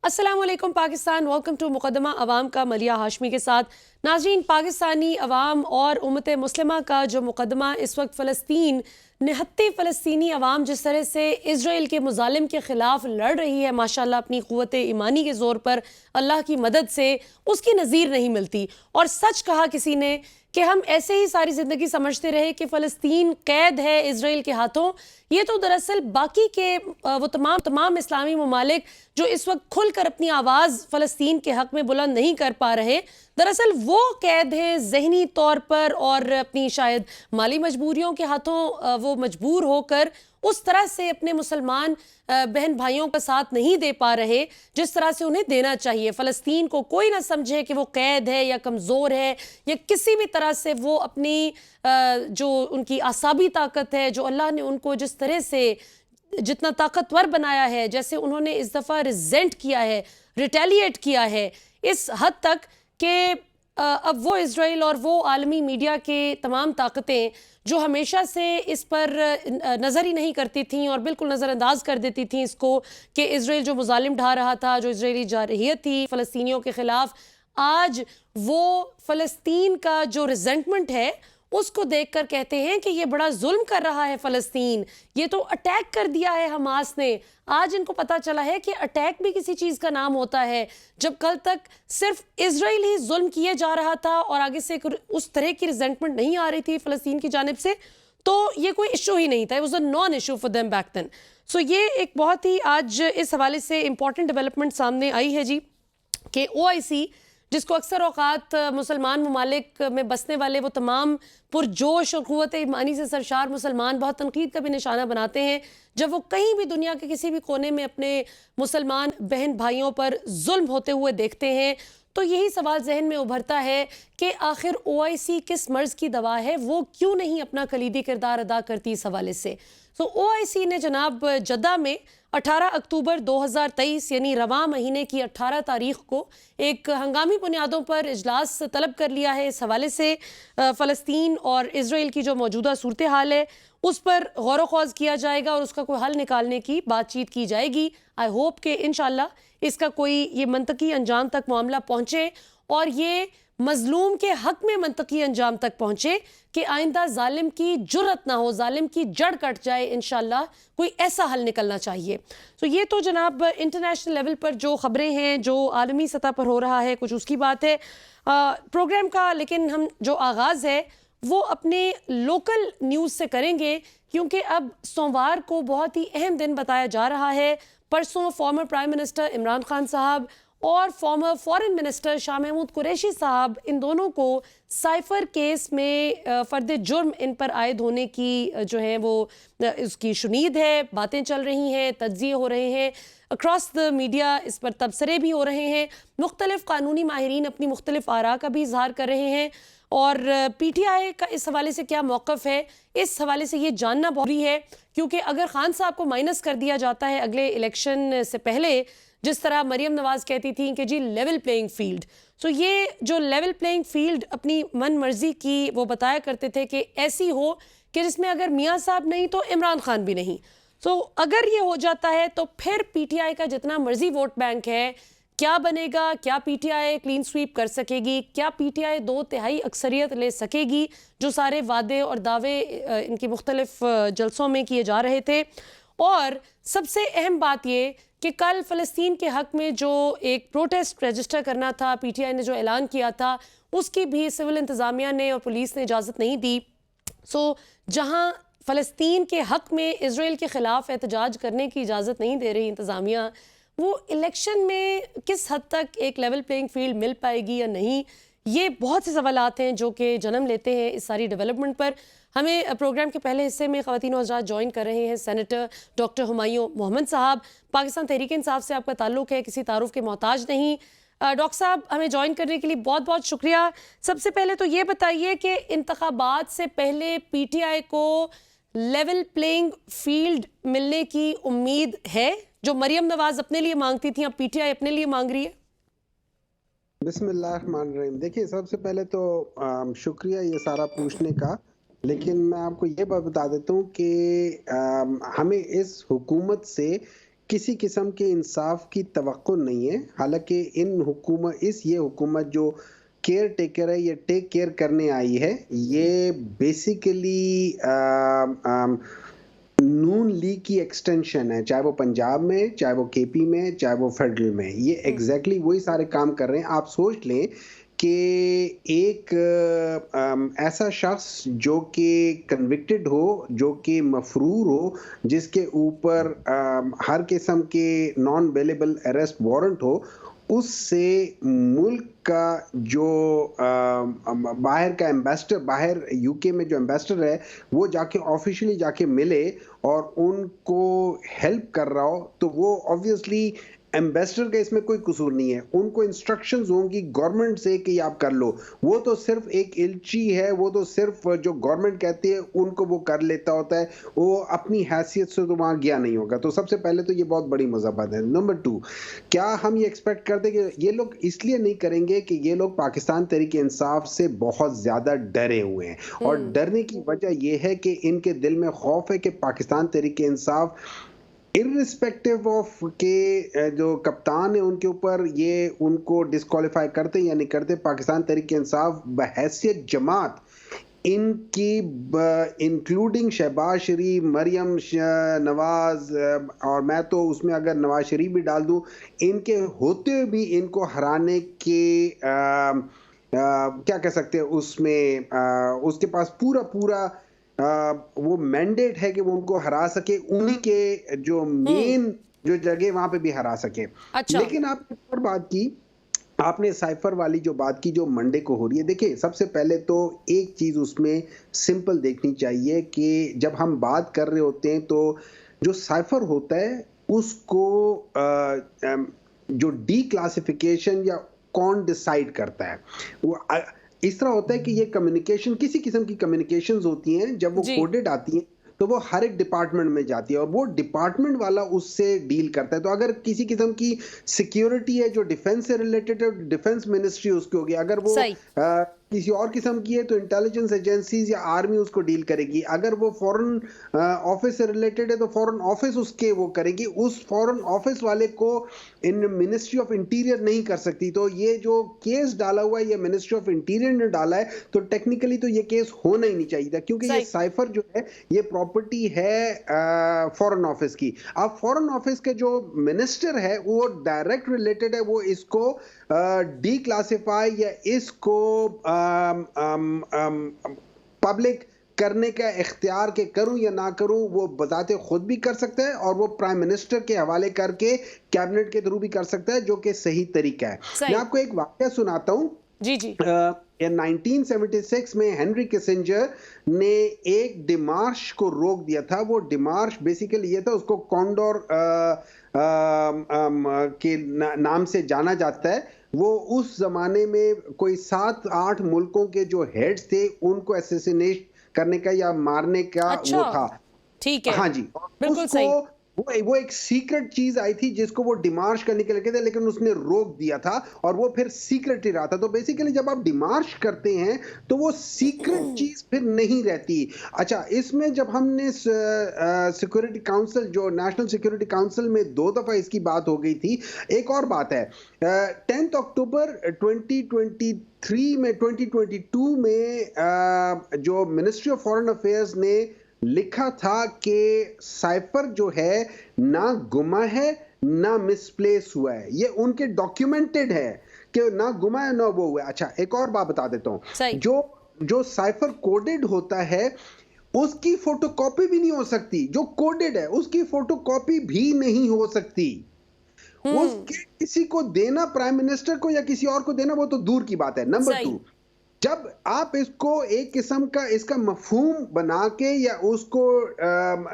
अस्सलाम वालेकुम Pakistan, welcome to मुकदमा अवाम का मलिया हाशमी के साथ। नाज़रीन, पाकिस्तानी अवाम और उम्मत मुस्लिमा का जो मुकदमा इस वक्त फ़लस्तीन, निहत्ती फ़लस्तीनी अवाम जिस तरह से इज़राइल के मुज़ालिम के ख़िलाफ़ लड़ रही है माशाल्लाह अपनी क़ुव्वत ईमानी के ज़ोर पर, अल्लाह की मदद से, उसकी नज़ीर नहीं मिलती। और सच कहा किसी ने कि हम ऐसे ही सारी ज़िंदगी समझते रहे कि फ़लस्तीन कैद है इज़राइल के हाथों। ये तो दरअसल बाकी के वो तमाम इस्लामी ममालिक जो इस वक्त खुलकर अपनी आवाज़ फ़लस्तीन के हक़ में बुलंद नहीं कर पा रहे, दरअसल वो कैद हैं ज़हनी तौर पर और अपनी शायद माली मजबूरियों के हाथों वो मजबूर होकर उस तरह से अपने मुसलमान बहन भाइयों का साथ नहीं दे पा रहे जिस तरह से उन्हें देना चाहिए। फ़लस्तीन को कोई ना समझे कि वो कैद है या कमज़ोर है या किसी भी तरह से वो अपनी जो उनकी आसाबी ताकत है, जो अल्लाह ने उनको जिस तरह से जितना ताकतवर बनाया है, जैसे उन्होंने इस दफ़ा रिजेंट किया है, रिटेलिएट किया है इस हद तक कि अब वो इज़राइल और वो आलमी मीडिया के तमाम ताकतें जो हमेशा से इस पर नज़र ही नहीं करती थीं और बिल्कुल नज़रअंदाज कर देती थीं इसको कि इज़राइल जो मुज़ालिम ढा रहा था, जो इज़राइली जारहियत थी फ़लस्तीनियों के ख़िलाफ़, आज वो फ़लस्तीन का जो रिजेंटमेंट है उसको देखकर कहते हैं कि ये बड़ा जुल्म कर रहा है फ़लस्तीन, ये तो अटैक कर दिया है हमास ने। आज इनको पता चला है कि अटैक भी किसी चीज़ का नाम होता है। जब कल तक सिर्फ इज़राइल ही जुल्म किए जा रहा था और आगे से उस तरह की रिजेंटमेंट नहीं आ रही थी फ़लस्तीन की जानिब से, तो ये कोई इशू ही नहीं था। It was a non issue for them back then. So ये एक बहुत ही आज इस हवाले से इंपॉर्टेंट डेवलपमेंट सामने आई है जी कि OIC, जिसको अक्सर औक़ात मुसलमान ममालिक में बसने वाले वो तमाम पुरजोश और क़ुव्वत ईमानी से सरशार मुसलमान बहुत तनक़ीद का भी निशाना बनाते हैं जब वो कहीं भी दुनिया के किसी भी कोने में अपने मुसलमान बहन भाइयों पर जुल्म होते हुए देखते हैं, तो यही सवाल जहन में उभरता है कि आखिर OIC किस मर्ज़ की दवा है, वो क्यों नहीं अपना कलीदी किरदार अदा करती इस हवाले से। तो OIC ने जनाब जद्दा में 18 अक्टूबर 2023 यानी रवां महीने की 18 तारीख को एक हंगामी बुनियादों पर इजलास तलब कर लिया है। इस हवाले से फ़लस्तीन और इज़राइल की जो मौजूदा सूरत हाल है उस पर गौर व ख़ौज़ किया जाएगा और उसका कोई हल निकालने की बातचीत की जाएगी। आई होप कि इंशाल्लाह इसका कोई ये मंतकी अंजाम तक मामला पहुँचे और ये मजलूम के हक में मंतकी अंजाम तक पहुँचे कि आइंदा जालिम की जुर्रत ना हो, जालिम की जड़ कट जाए। इंशाल्लाह कोई ऐसा हल निकलना चाहिए। तो ये तो जनाब इंटरनेशनल लेवल पर जो ख़बरें हैं, जो आलमी सतह पर हो रहा है, कुछ उसकी बात है प्रोग्राम का। लेकिन हम जो आगाज़ है वो अपने लोकल न्यूज़ से करेंगे क्योंकि अब सोमवार को बहुत ही अहम दिन बताया जा रहा है। परसों former prime minister Imran Khan साहब और former foreign minister Shah Mahmood Qureshi साहब, इन दोनों को साइफर केस में फ़र्द जुर्म इन पर आयद होने की जो है वो उसकी शुनीद है। बातें चल रही हैं, तज्ज़िये हो रहे हैं, अक्रॉस द मीडिया इस पर तबसरे भी हो रहे हैं, मुख्तलिफ़ कानूनी माहिरीन अपनी मुख्तलिफ़ आरा का भी इजहार कर रहे हैं और PTI का इस हवाले से क्या मौक़िफ़ है, इस हवाले से ये जानना बहुत ज़रूरी है क्योंकि अगर खान साहब को माइनस कर दिया जाता है अगले इलेक्शन से पहले, जिस तरह मरियम नवाज़ कहती थी कि जी लेवल प्लेइंग फील्ड, तो ये जो लेवल प्लेइंग फील्ड अपनी मन मर्जी की वो बताया करते थे कि ऐसी हो कि जिसमें अगर मियाँ साहब नहीं तो इमरान खान भी नहीं। तो अगर ये हो जाता है तो फिर PTI का जितना मर्जी वोट बैंक है क्या बनेगा? क्या PTI क्लीन स्वीप कर सकेगी? क्या PTI 2/3 अक्सरियत ले सकेगी जो सारे वादे और दावे इनकी मुख्तलिफ जलसों में किए जा रहे थे? और सबसे अहम बात ये कि कल फ़लस्तीन के हक़ में जो एक प्रोटेस्ट रजिस्टर करना था, PTI ने जो ऐलान किया था, उसकी भी सिविल इंतज़ामिया ने और पुलिस ने इजाज़त नहीं दी। सो जहाँ फ़लस्तीन के हक़ में इज़राइल के ख़िलाफ़ एहतजाज करने की इजाज़त नहीं दे रही इंतज़ामिया, वो इलेक्शन में किस हद तक एक लेवल प्लेइंग फील्ड मिल पाएगी या नहीं, ये बहुत से सवालात हैं जो कि जन्म लेते हैं इस सारी डेवलपमेंट पर। हमें प्रोग्राम के पहले हिस्से में ख़वातीन और हज़रात ज्वाइन कर रहे हैं सेनेटर डॉक्टर हुमायूं मोहम्मद साहब। पाकिस्तान तहरीक इंसाफ से आपका ताल्लुक़ है, किसी तारुफ के मोहताज नहीं। डॉक्टर साहब, हमें ज्वाइन करने के लिए बहुत बहुत शुक्रिया। सबसे पहले तो ये बताइए कि इंतखाबात से पहले PTI को लेवल प्लेइंग फील्ड मिलने की उम्मीद है? जो मरियम नवाज़ अपने लिए मांगती थी, अब PTI अपने लिए मांग रही है। बिस्मिल्लाहिर्रहमानिर्रहीम। देखिए, सबसे पहले तो शुक्रिया ये सारा पूछने का, लेकिन मैं आपको ये बात बता देता हूँ कि हमें इस हुकूमत से किसी किस्म के इंसाफ की तवक्को नहीं है। हालांकि ये हुकूमत जो केयर टेकर है, ये टेक केयर करने आई है, ये बेसिकली नून लीग की एक्सटेंशन है, चाहे वो पंजाब में, चाहे वो केपी में, चाहे वो फेडरल में। ये एग्जैक्टली वही सारे काम कर रहे हैं। आप सोच लें कि एक ऐसा शख्स जो कि कन्विक्टेड हो, जो कि मफरूर हो, जिसके ऊपर हर किस्म के नॉन बेलेबल अरेस्ट वारंट हो, उससे मुल्क का जो बाहर का एम्बेसडर, बाहर यूके में जो एम्बेसडर है, वो जाके ऑफिशियली जाके मिले और उनको हेल्प कर रहा हो, तो वो ऑब्वियसली एम्बेसडर का इसमें कोई कसूर नहीं है। उनको इंस्ट्रक्शंस होंगी गवर्नमेंट से कि आप कर लो। वो तो सिर्फ एक इल्ची है, वो तो सिर्फ जो गवर्नमेंट कहती है उनको वो कर लेता होता है, वो अपनी हैसियत से तो वहां गया नहीं होगा। तो सबसे पहले तो ये बहुत बड़ी मज़ाबत है। नंबर 2, क्या हम ये एक्सपेक्ट करते कि ये लोग इसलिए नहीं करेंगे कि ये लोग पाकिस्तान तहरीक इंसाफ से बहुत ज्यादा डरे हुए हैं, और डरने की वजह यह है कि इनके दिल में खौफ है कि पाकिस्तान तहरीक इंसाफ इर्रिस्पेक्टिव ऑफ के जो कप्तान है उनके ऊपर, ये उनको डिस्क्वालीफाई करते या नहीं करते, पाकिस्तान तहरीक इंसाफ बहैसियत जमात इनकी, इंक्लूडिंग शहबाज शरीफ, मरियम नवाज, और मैं तो उसमें अगर नवाज शरीफ भी डाल दूं, इनके होते हुए भी इनको हराने के क्या कह सकते हैं, उसमें उसके पास पूरा वो मैंडेट है कि वो उनको हरा सके, उन्हीं के जो मेन जो जगह वहां पे भी हरा सके। अच्छा। लेकिन आपने और बात की, आपने साइफर वाली जो बात की जो मंडे को हो रही है, देखिए सबसे पहले तो एक चीज उसमें सिंपल देखनी चाहिए कि जब हम बात कर रहे होते हैं तो जो साइफर होता है उसको जो डी क्लासिफिकेशन या कौन डिसाइड करता है, वो इस तरह होता है कि ये कम्युनिकेशन, किसी किस्म की कम्युनिकेशंस होती हैं, जब वो कोडेड आती हैं तो वो हर एक डिपार्टमेंट में जाती है और वो डिपार्टमेंट वाला उससे डील करता है। तो अगर किसी किस्म की सिक्योरिटी है जो डिफेंस से रिलेटेड है, डिफेंस मिनिस्ट्री उसकी होगी। अगर वो किसी और किस्म की है तो इंटेलिजेंस एजेंसीज या आर्मी उसको डील करेगी। अगर वो फॉरेन ऑफिस से रिलेटेड है तो फॉरेन ऑफिस उसके वो करेगी। उस फॉरेन ऑफिस वाले को इन मिनिस्ट्री ऑफ इंटीरियर नहीं कर सकती। तो ये जो केस डाला हुआ है ये मिनिस्ट्री ऑफ इंटीरियर ने डाला है, तो टेक्निकली तो ये केस होना ही नहीं चाहिए था, क्योंकि ये साइफर जो है ये प्रॉपर्टी है फॉरेन ऑफिस की। अब फॉरेन ऑफिस के जो मिनिस्टर है वो डायरेक्ट रिलेटेड है, वो इसको डी क्लासिफाई या इसको पब्लिक करने का इख्तियार के करूं या ना करूं वो बजाते खुद भी कर सकता है, और वो प्राइम मिनिस्टर के हवाले करके कैबिनेट के थ्रू भी कर सकता है, जो कि सही तरीका है। मैं आपको एक वाकया सुनाता हूं। जी। 1976 में हेनरी किसिंजर ने एक डिमार्श को रोक दिया था। वो डिमार्श बेसिकली ये था, उसको कॉन्डोर के नाम से जाना जाता है। वो उस जमाने में कोई 7-8 मुल्कों के जो हेड्स थे उनको असैसिनेट करने का या मारने का वो था। ठीक है, हाँ जी, बिल्कुल सही। वो एक सीक्रेट चीज आई थी जिसको वो डिमार्श करने के लगे थे, लेकिन उसने रोक दिया था और वो फिर सीक्रेट ही रहा था। तो बेसिकली जब आप डिमार्श करते हैं तो वो सीक्रेट चीज फिर नहीं रहती। अच्छा, इसमें जब हमने सिक्योरिटी काउंसिल, जो नेशनल सिक्योरिटी काउंसिल में 2 दफा इसकी बात हो गई थी। एक और बात है, 10 अक्टूबर 2022 में जो मिनिस्ट्री ऑफ फॉरेन अफेयर्स ने लिखा था कि साइफर जो है ना गुमा है ना मिसप्लेस हुआ है। ये उनके डॉक्यूमेंटेड है कि ना गुमा है ना वो हुआ है। अच्छा, एक और बात बता देता हूं, जो साइफर कोडेड होता है उसकी फोटोकॉपी भी नहीं हो सकती। जो कोडेड है उसकी फोटोकॉपी भी नहीं हो सकती। उसके किसी को देना, प्राइम मिनिस्टर को या किसी और को देना, वो तो दूर की बात है। नंबर 2, जब आप इसको एक किस्म का इसका मफहूम बना के या उसको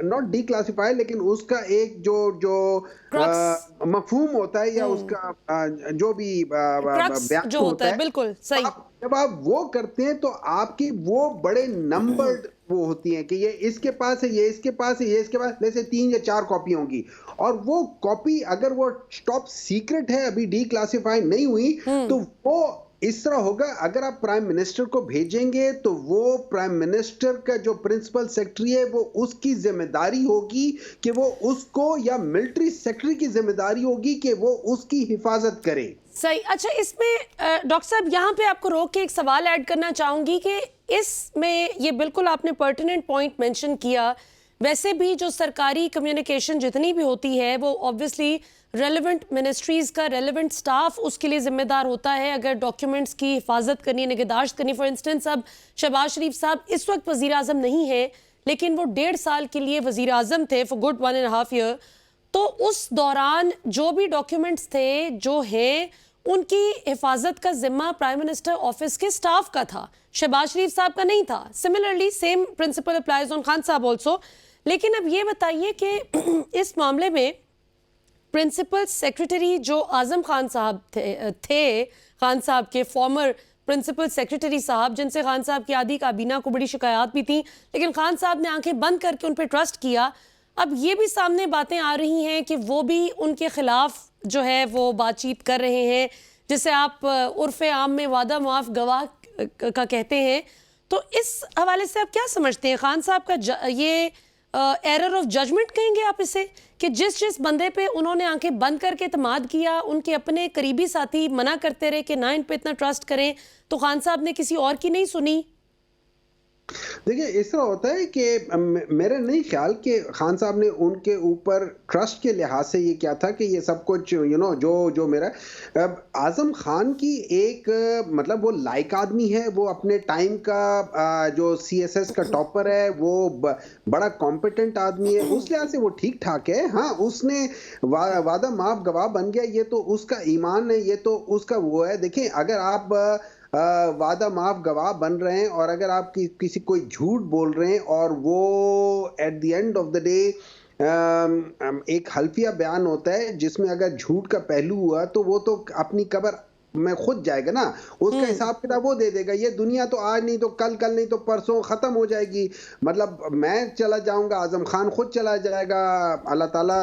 नॉट डी क्लासिफाई, लेकिन उसका एक जो मफहूम होता है या उसका जो भी जो होता है, बिल्कुल सही। जब आप वो करते हैं तो आपकी वो बड़े नंबर्ड वो होती हैं कि ये इसके पास है, ये इसके पास है, ये इसके पास, जैसे 3 या 4 कॉपी होंगी। और वो कॉपी अगर वो टॉप सीक्रेट है, अभी डी क्लासिफाई नहीं हुई, तो वो इस तरह होगा, अगर आप प्राइम मिनिस्टर को भेजेंगे तो वो प्राइम मिनिस्टर का जो प्रिंसिपल सेक्रेटरी है वो उसकी जिम्मेदारी होगी कि वो उसको, या मिलिट्री सेक्रेटरी की जिम्मेदारी होगी कि वो उसकी हिफाजत करे। सही। अच्छा, इसमें डॉक्टर साहब यहाँ पे आपको रोक के एक सवाल ऐड करना चाहूंगी कि इसमें ये बिल्कुल आपने पर्टिनेंट पॉइंट मेंशन किया। वैसे भी जो सरकारी कम्युनिकेशन जितनी भी होती है वो ऑब्वियसली रेलेवेंट मिनिस्ट्रीज का रेलेवेंट स्टाफ उसके लिए जिम्मेदार होता है अगर डॉक्यूमेंट्स की हिफाजत करनी, निगहदाश्त करनी। फॉर इंस्टेंस अब शहबाज शरीफ साहब इस वक्त वजीर आजम नहीं है, लेकिन वो 1.5 साल के लिए वजीर आजम थे, फॉर गुड 1.5 ईयर। तो उस दौरान जो भी डॉक्यूमेंट्स थे जो हैं उनकी हिफाजत का जिम्मा प्राइम मिनिस्टर ऑफिस के स्टाफ का था, शहबाज शरीफ साहब का नहीं था। Similarly same principle applies on Khan साहब ऑल्सो। लेकिन अब ये बताइए कि इस मामले में प्रिंसिपल सेक्रेटरी जो आजम खान साहब थे खान साहब के फॉर्मर प्रिंसिपल सेक्रेटरी साहब, जिनसे खान साहब की आधी काबीना को बड़ी शिकायत भी थी, लेकिन खान साहब ने आंखें बंद करके उन पर ट्रस्ट किया। अब ये भी सामने बातें आ रही हैं कि वो भी उनके खिलाफ जो है वो बातचीत कर रहे हैं, जिसे आप उर्फ आम में वादा मुआफ गवाह का कहते हैं। तो इस हवाले से आप क्या समझते हैं? खान साहब का ये एरर ऑफ जजमेंट कहेंगे आप इसे, कि जिस बंदे पे उन्होंने आंखें बंद करके इत्मीनान किया, उनके अपने करीबी साथी मना करते रहे कि ना इन पे इतना ट्रस्ट करें, तो खान साहब ने किसी और की नहीं सुनी। देखिए, इस तरह होता है कि मेरा नहीं ख्याल कि खान साहब ने उनके ऊपर ट्रस्ट के लिहाज से ये क्या था कि ये सब कुछ जो मेरा आजम खान की एक मतलब वो लाइक आदमी है, वो अपने टाइम का जो सीएसएस का टॉपर है, वो बड़ा कॉम्पिटेंट आदमी है, उस लिहाज से वो ठीक ठाक है। हाँ, उसने वादा माफ गवाह बन गया, ये तो उसका ईमान है, ये तो उसका वो है। देखिए, अगर आप वादा माफ गवाह बन रहे हैं और अगर आप किसी कोई झूठ बोल रहे हैं और वो at the end of the day एक हल्फिया बयान होता है जिसमें अगर झूठ का पहलू हुआ तो वो तो अपनी कब्र में खुद जाएगा ना, उसका हिसाब किताब वो दे देगा। ये दुनिया तो आज नहीं तो कल, कल नहीं तो परसों खत्म हो जाएगी। मतलब मैं चला जाऊंगा, आजम खान खुद चला जाएगा, अल्लाह ताला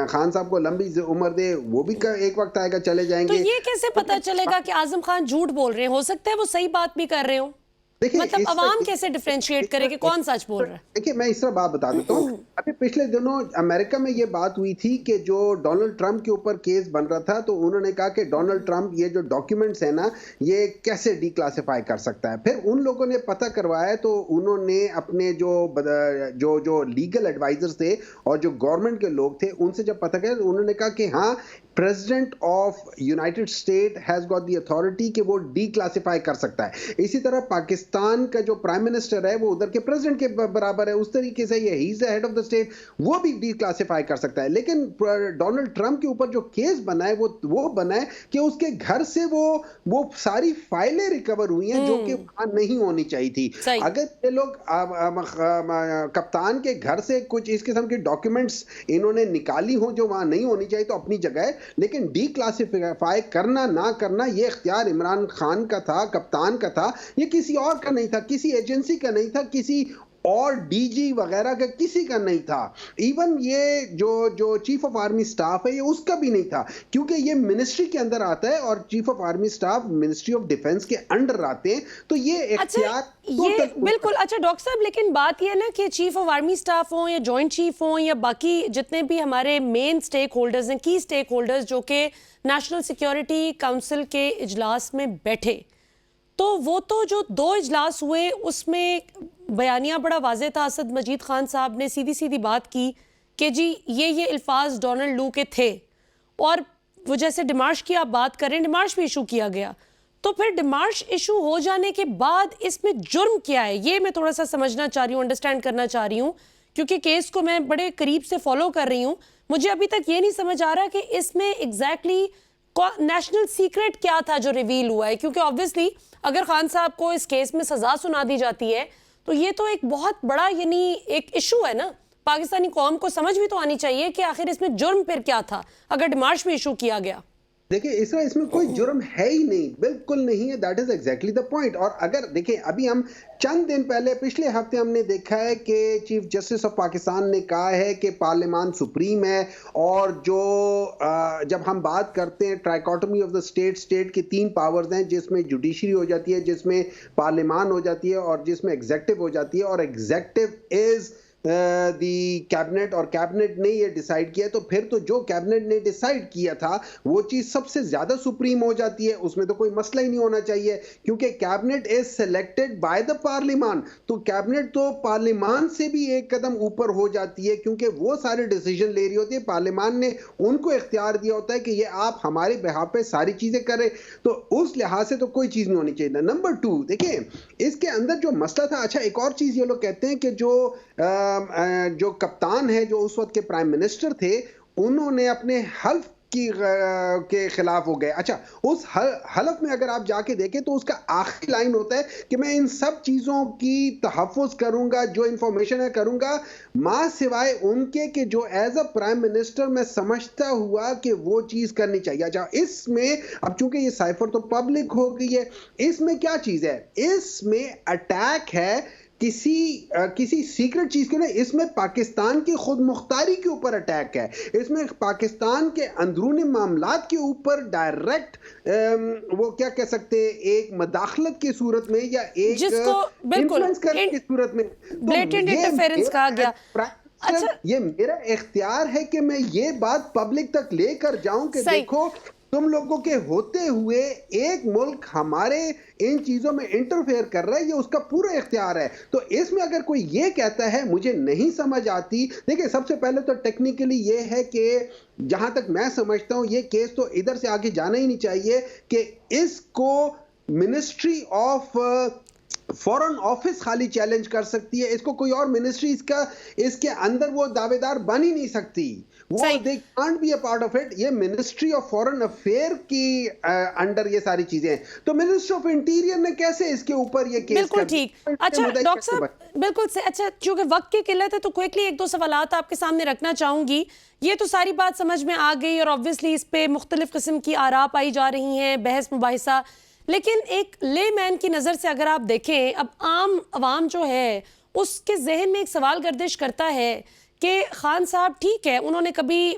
खान साहब को लंबी उम्र दे, वो भी एक वक्त आएगा चले जाएंगे। तो ये कैसे पता चलेगा कि आजम खान झूठ बोल रहे हैं? हो सकता है वो सही बात भी कर रहे हो। मतलब अवाम कैसे डिफरेंशिएट करे कि कौन सच बोल रहा है? देखिए, मैं इस तरह बात बता देता हूँ। अभी पिछले दिनों अमेरिका में ये बात हुई थी कि जो डोनाल्ड ट्रंप के ऊपर केस बन रहा था, तो उन्होंने कहा कि डोनाल्ड ट्रंप ये जो डॉक्यूमेंट्स है ना, ये कैसे डिक्लासिफाई कर सकता है। फिर उन लोगों ने पता करवाया तो उन्होंने अपने जो लीगल एडवाइजर्स थे और जो गवर्नमेंट के लोग थे उनसे जब पता किया, उन्होंने कहा कि हाँ, president of United state has got the authority कि वो डिक्लासिफाई कर सकता है। इसी तरह पाकिस्तान का जो प्राइम मिनिस्टर है वो उधर के प्रेसिडेंट के बराबर है, उस तरीके से ये he is the head of the state, वो भी डिक्लासिफाई कर सकता है। लेकिन डोनाल्ड ट्रंप के ऊपर जो केस बना है वो बना है कि उसके घर से वो सारी फाइलें रिकवर हुई हैं जो कि वहां नहीं होनी चाहिए थी। अगर ये लोग कप्तान के घर से कुछ इस किस्म की डॉक्यूमेंट्स इन्होंने निकाली हो जो वहां नहीं होनी चाहिए तो अपनी जगह है, लेकिन डिक्लासिफाई करना ना करना ये इख्तियार इमरान खान का था, कप्तान का था, ये किसी और का नहीं था, किसी एजेंसी का नहीं था, किसी और डीजी वगैरह का किसी का नहीं था। इवन ये जो चीफ ऑफ आर्मी स्टाफ है ये उसका भी नहीं था, क्योंकि ये मिनिस्ट्री के अंदर आता है और chief of army staff ministry of defence के अंडर आते हैं, तो ये इख्तियार ये बिल्कुल। अच्छा डॉक्टर साहब, लेकिन बात ये है ना कि चीफ ऑफ आर्मी स्टाफ हो या जॉइंट चीफ हो या बाकी जितने भी हमारे मेन स्टेक होल्डर्स हैं, की स्टेक होल्डर्स जो कि नेशनल सिक्योरिटी काउंसिल के इजलास में बैठे, तो वो तो जो 2 इजलास हुए उसमें बयानिया बड़ा वाज़ेह था। असद मजीद खान साहब ने सीधी सीधी बात की कि जी ये अल्फाज डोनाल्ड लू के थे, और वो जैसे डिमार्श की आप बात करें, डिमार्श भी इशू किया गया। तो फिर डिमार्श इशू हो जाने के बाद इसमें जुर्म क्या है, ये मैं थोड़ा सा समझना चाह रही हूँ, अंडरस्टैंड करना चाह रही हूँ, क्योंकि केस को मैं बड़े करीब से फॉलो कर रही हूँ। मुझे अभी तक ये नहीं समझ आ रहा कि इसमें एग्जैक्टली नेशनल सीक्रेट क्या था जो रिवील हुआ है, क्योंकि ऑब्वियसली अगर खान साहब को इस केस में सजा सुना दी जाती है तो ये तो एक बहुत बड़ा यानी एक इशू है ना। पाकिस्तानी कौम को समझ भी तो आनी चाहिए कि आखिर इसमें जुर्म फिर क्या था अगर डिमार्श भी इशू किया गया। देखिए इसमें कोई जुर्म है ही नहीं, बिल्कुल नहीं है। That is exactly the point. और अगर देखें, अभी हम चंद दिन पहले, पिछले हफ्ते हमने देखा है कि चीफ जस्टिस ऑफ पाकिस्तान ने कहा है कि पार्लियामान सुप्रीम है, और जो जब हम बात करते हैं ट्राइकोटोमी ऑफ द स्टेट की 3 पावर्स हैं, जिसमें जुडिशरी हो जाती है, जिसमें पार्लियामान हो जाती है, और जिसमें एग्जेक्टिव हो जाती है, और एग्जेक्टिव इज दी कैबिनेट, और कैबिनेट ने ये डिसाइड किया, तो फिर तो जो कैबिनेट ने डिसाइड किया था वो चीज सबसे ज्यादा सुप्रीम हो जाती है। उसमें तो कोई मसला ही नहीं होना चाहिए, क्योंकि cabinet is selected by the parliament. तो कैबिनेट तो पार्लियामान से भी एक कदम ऊपर हो जाती है, क्योंकि वो सारे डिसीजन ले रही होती है। पार्लियामान ने उनको इख्तियार दिया होता है कि ये आप हमारे बिहाफ पे सारी चीजें करें। तो उस लिहाज से तो कोई चीज नहीं होनी चाहिए। नंबर 2, देखिए इसके अंदर जो मसला था, अच्छा एक और चीज ये लोग कहते हैं कि जो कप्तान है, जो उस वक्त के प्राइम मिनिस्टर थे, उन्होंने अपने हल्फ के खिलाफ हो गए। अच्छा, उस हलफ में अगर आप जाके देखें तो उसका आखिरी लाइन होता है कि मैं इन सब चीजों की तहफ़्फ़ुज़ करूंगा, जो इंफॉर्मेशन है करूंगा, मां सिवाय उनके कि जो एज अ प्राइम मिनिस्टर मैं समझता हुआ कि वो चीज करनी चाहिए। अच्छा, इसमें अब चूंकि ये साइफर तो पब्लिक हो गई है, इसमें क्या चीज है? इसमें अटैक है किसी सीक्रेट चीज के ना। इसमें पाकिस्तान की खुद मुख्तारी के ऊपर अटैक है। इसमें पाकिस्तान के अंदरूनी मामलात के ऊपर डायरेक्ट वो क्या कह सकते हैं, एक मदाखलत की सूरत में, या एक जिसको बिल्कुल इन्फ्लुएंस करने की सूरत में ब्लेटेंट इंटरफेरेंस कहा गया। अच्छा, ये मेरा इख्तियार है कि मैं ये बात पब्लिक तक लेकर जाऊं कि देखो, तुम लोगों के होते हुए एक मुल्क हमारे इन चीजों में इंटरफेयर कर रहा है, ये उसका पूरा इख्तियार है। तो इसमें अगर कोई ये कहता है मुझे नहीं समझ आती, देखिए सबसे पहले तो टेक्निकली ये है कि जहां तक मैं समझता हूं ये केस तो इधर से आगे जाना ही नहीं चाहिए कि इसको मिनिस्ट्री ऑफ फॉरेन ऑफिस खाली चैलेंज कर सकती है। इसको कोई और मिनिस्ट्री इसके अंदर वो दावेदार बन ही नहीं सकती। वो they can't be a part of it. ये मिनिस्ट्री ऑफ फॉरेन अफेयर की अंडर ये सारी चीजें हैं। तो मिनिस्ट्री ऑफ इंटीरियर ने कैसे इसके ऊपर ये केस बिल्कुल ठीक। अच्छा डॉक्टर साहब, बिल्कुल से, अच्छा चूंकि वक्त की किल्लत है तो क्विकली 1-2 सवालात आपके सामने रखना चाहूंगी। ये तो सारी बात समझ में आ गई, और ऑब्वियसली इस पे मुख्तलिफ किस्म की आरा पाई जा रही हैं, बहस मुबाहिसा, लेकिन एक लेमैन की नज़र से अगर आप देखें, अब आम अवाम जो है उसके जहन में एक सवाल गर्दिश करता है कि खान साहब ठीक है, उन्होंने कभी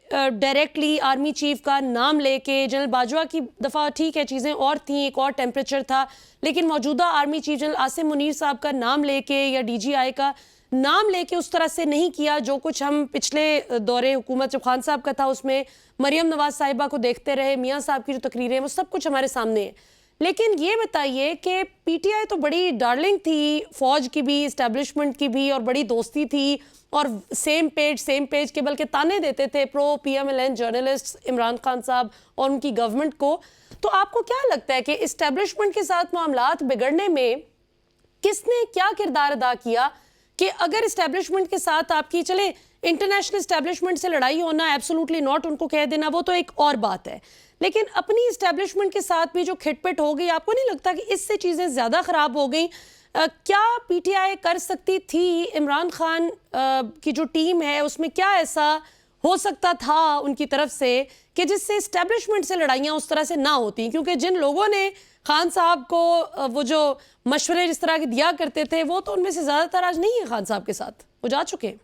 डायरेक्टली आर्मी चीफ का नाम लेके, जनरल बाजवा की दफ़ा ठीक है चीज़ें और थी, एक और टेम्परेचर था, लेकिन मौजूदा army chief general Asim Munir साहब का नाम लेके या DGI का नाम लेके उस तरह से नहीं किया जो कुछ हम पिछले दौरे हुकूमत जब खान साहब का था उसमें मरियम नवाज साहिबा को देखते रहे, मियाँ साहब की जो तकरीरें वो सब कुछ हमारे सामने है। लेकिन ये बताइए कि PTI तो बड़ी डार्लिंग थी फौज की भी, इस्टेब्लिशमेंट की भी, और बड़ी दोस्ती थी, और सेम पेज के बल्कि ताने देते थे pro PMLN journalist Imran Khan साहब और उनकी गवर्नमेंट को। तो आपको क्या लगता है कि इस्टेब्लिशमेंट के साथ मामलात बिगड़ने में किसने क्या किरदार अदा किया कि अगर इस्टेब्लिशमेंट के साथ आपकी, चले इंटरनेशनल इस्टेब्लिशमेंट से लड़ाई होना एब्सोल्युटली नॉट, उनको कह देना वो तो एक और बात है, लेकिन अपनी इस्टेब्लिशमेंट के साथ भी जो खिटपिट हो गई, आपको नहीं लगता कि इससे चीज़ें ज़्यादा ख़राब हो गई? क्या PTI कर सकती थी, इमरान खान की जो टीम है उसमें क्या ऐसा हो सकता था उनकी तरफ से कि जिससे इस्टेब्लिशमेंट से लड़ाइयाँ उस तरह से ना होती? क्योंकि जिन लोगों ने खान साहब को वो जो मशवरे जिस तरह के दिया करते थे, वो तो उनमें से ज़्यादातर आज नहीं है खान साहब के साथ, वो जा चुके हैं।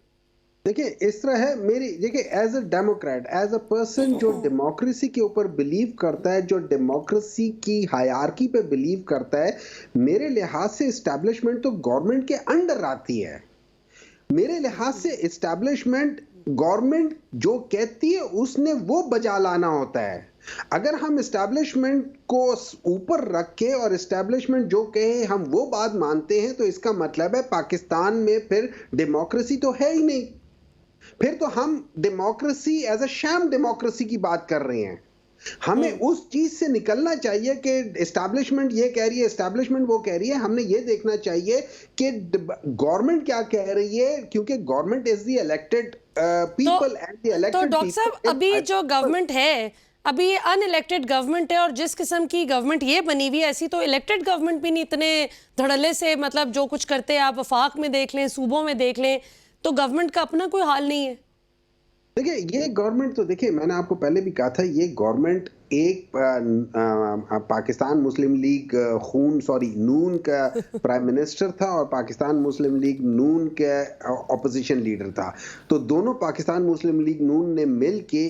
देखिए इस तरह है, देखिए as a democrat, as a person जो डेमोक्रेसी के ऊपर बिलीव करता है, जो डेमोक्रेसी की हायरार्की पे बिलीव करता है, मेरे लिहाज से इस्टेब्लिशमेंट तो गवर्नमेंट के अंडर आती है। मेरे लिहाज से इस्टेब्लिशमेंट, गवर्नमेंट जो कहती है उसने वो बजा लाना होता है। अगर हम इस्टेब्लिशमेंट को ऊपर रख के और इस्टेब्लिशमेंट जो कहे हम वो बात मानते हैं, तो इसका मतलब है पाकिस्तान में फिर डेमोक्रेसी तो है ही नहीं। फिर तो हम democracy as a sham democracy की बात कर रहे हैं। हमें उस चीज से निकलना चाहिए कि एस्टैब्लिशमेंट ये कह रही है, एस्टैब्लिशमेंट वो कह रही है। हमने ये देखना चाहिए कि गवर्नमेंट क्या कह रही है, क्योंकि government is the elected people and the elected. तो डॉक्टर साहब, अभी जो गवर्नमेंट है, अभी ये अनइलेक्टेड गवर्नमेंट है, और जिस किस्म की गवर्नमेंट ये बनी हुई है, ऐसी तो इलेक्टेड गवर्नमेंट भी नहीं इतने धड़ल्ले से, मतलब जो कुछ करते हैं आप वफाक में देख लें, सूबों में देख लें, तो गवर्नमेंट का अपना कोई हाल नहीं है। देखिए ये गवर्नमेंट तो, देखिए मैंने आपको पहले भी कहा था, ये गवर्नमेंट एक पाकिस्तान मुस्लिम लीग नून का प्राइम मिनिस्टर था और पाकिस्तान मुस्लिम लीग नून का ऑपोजिशन लीडर था। तो दोनों पाकिस्तान मुस्लिम लीग नून ने मिल के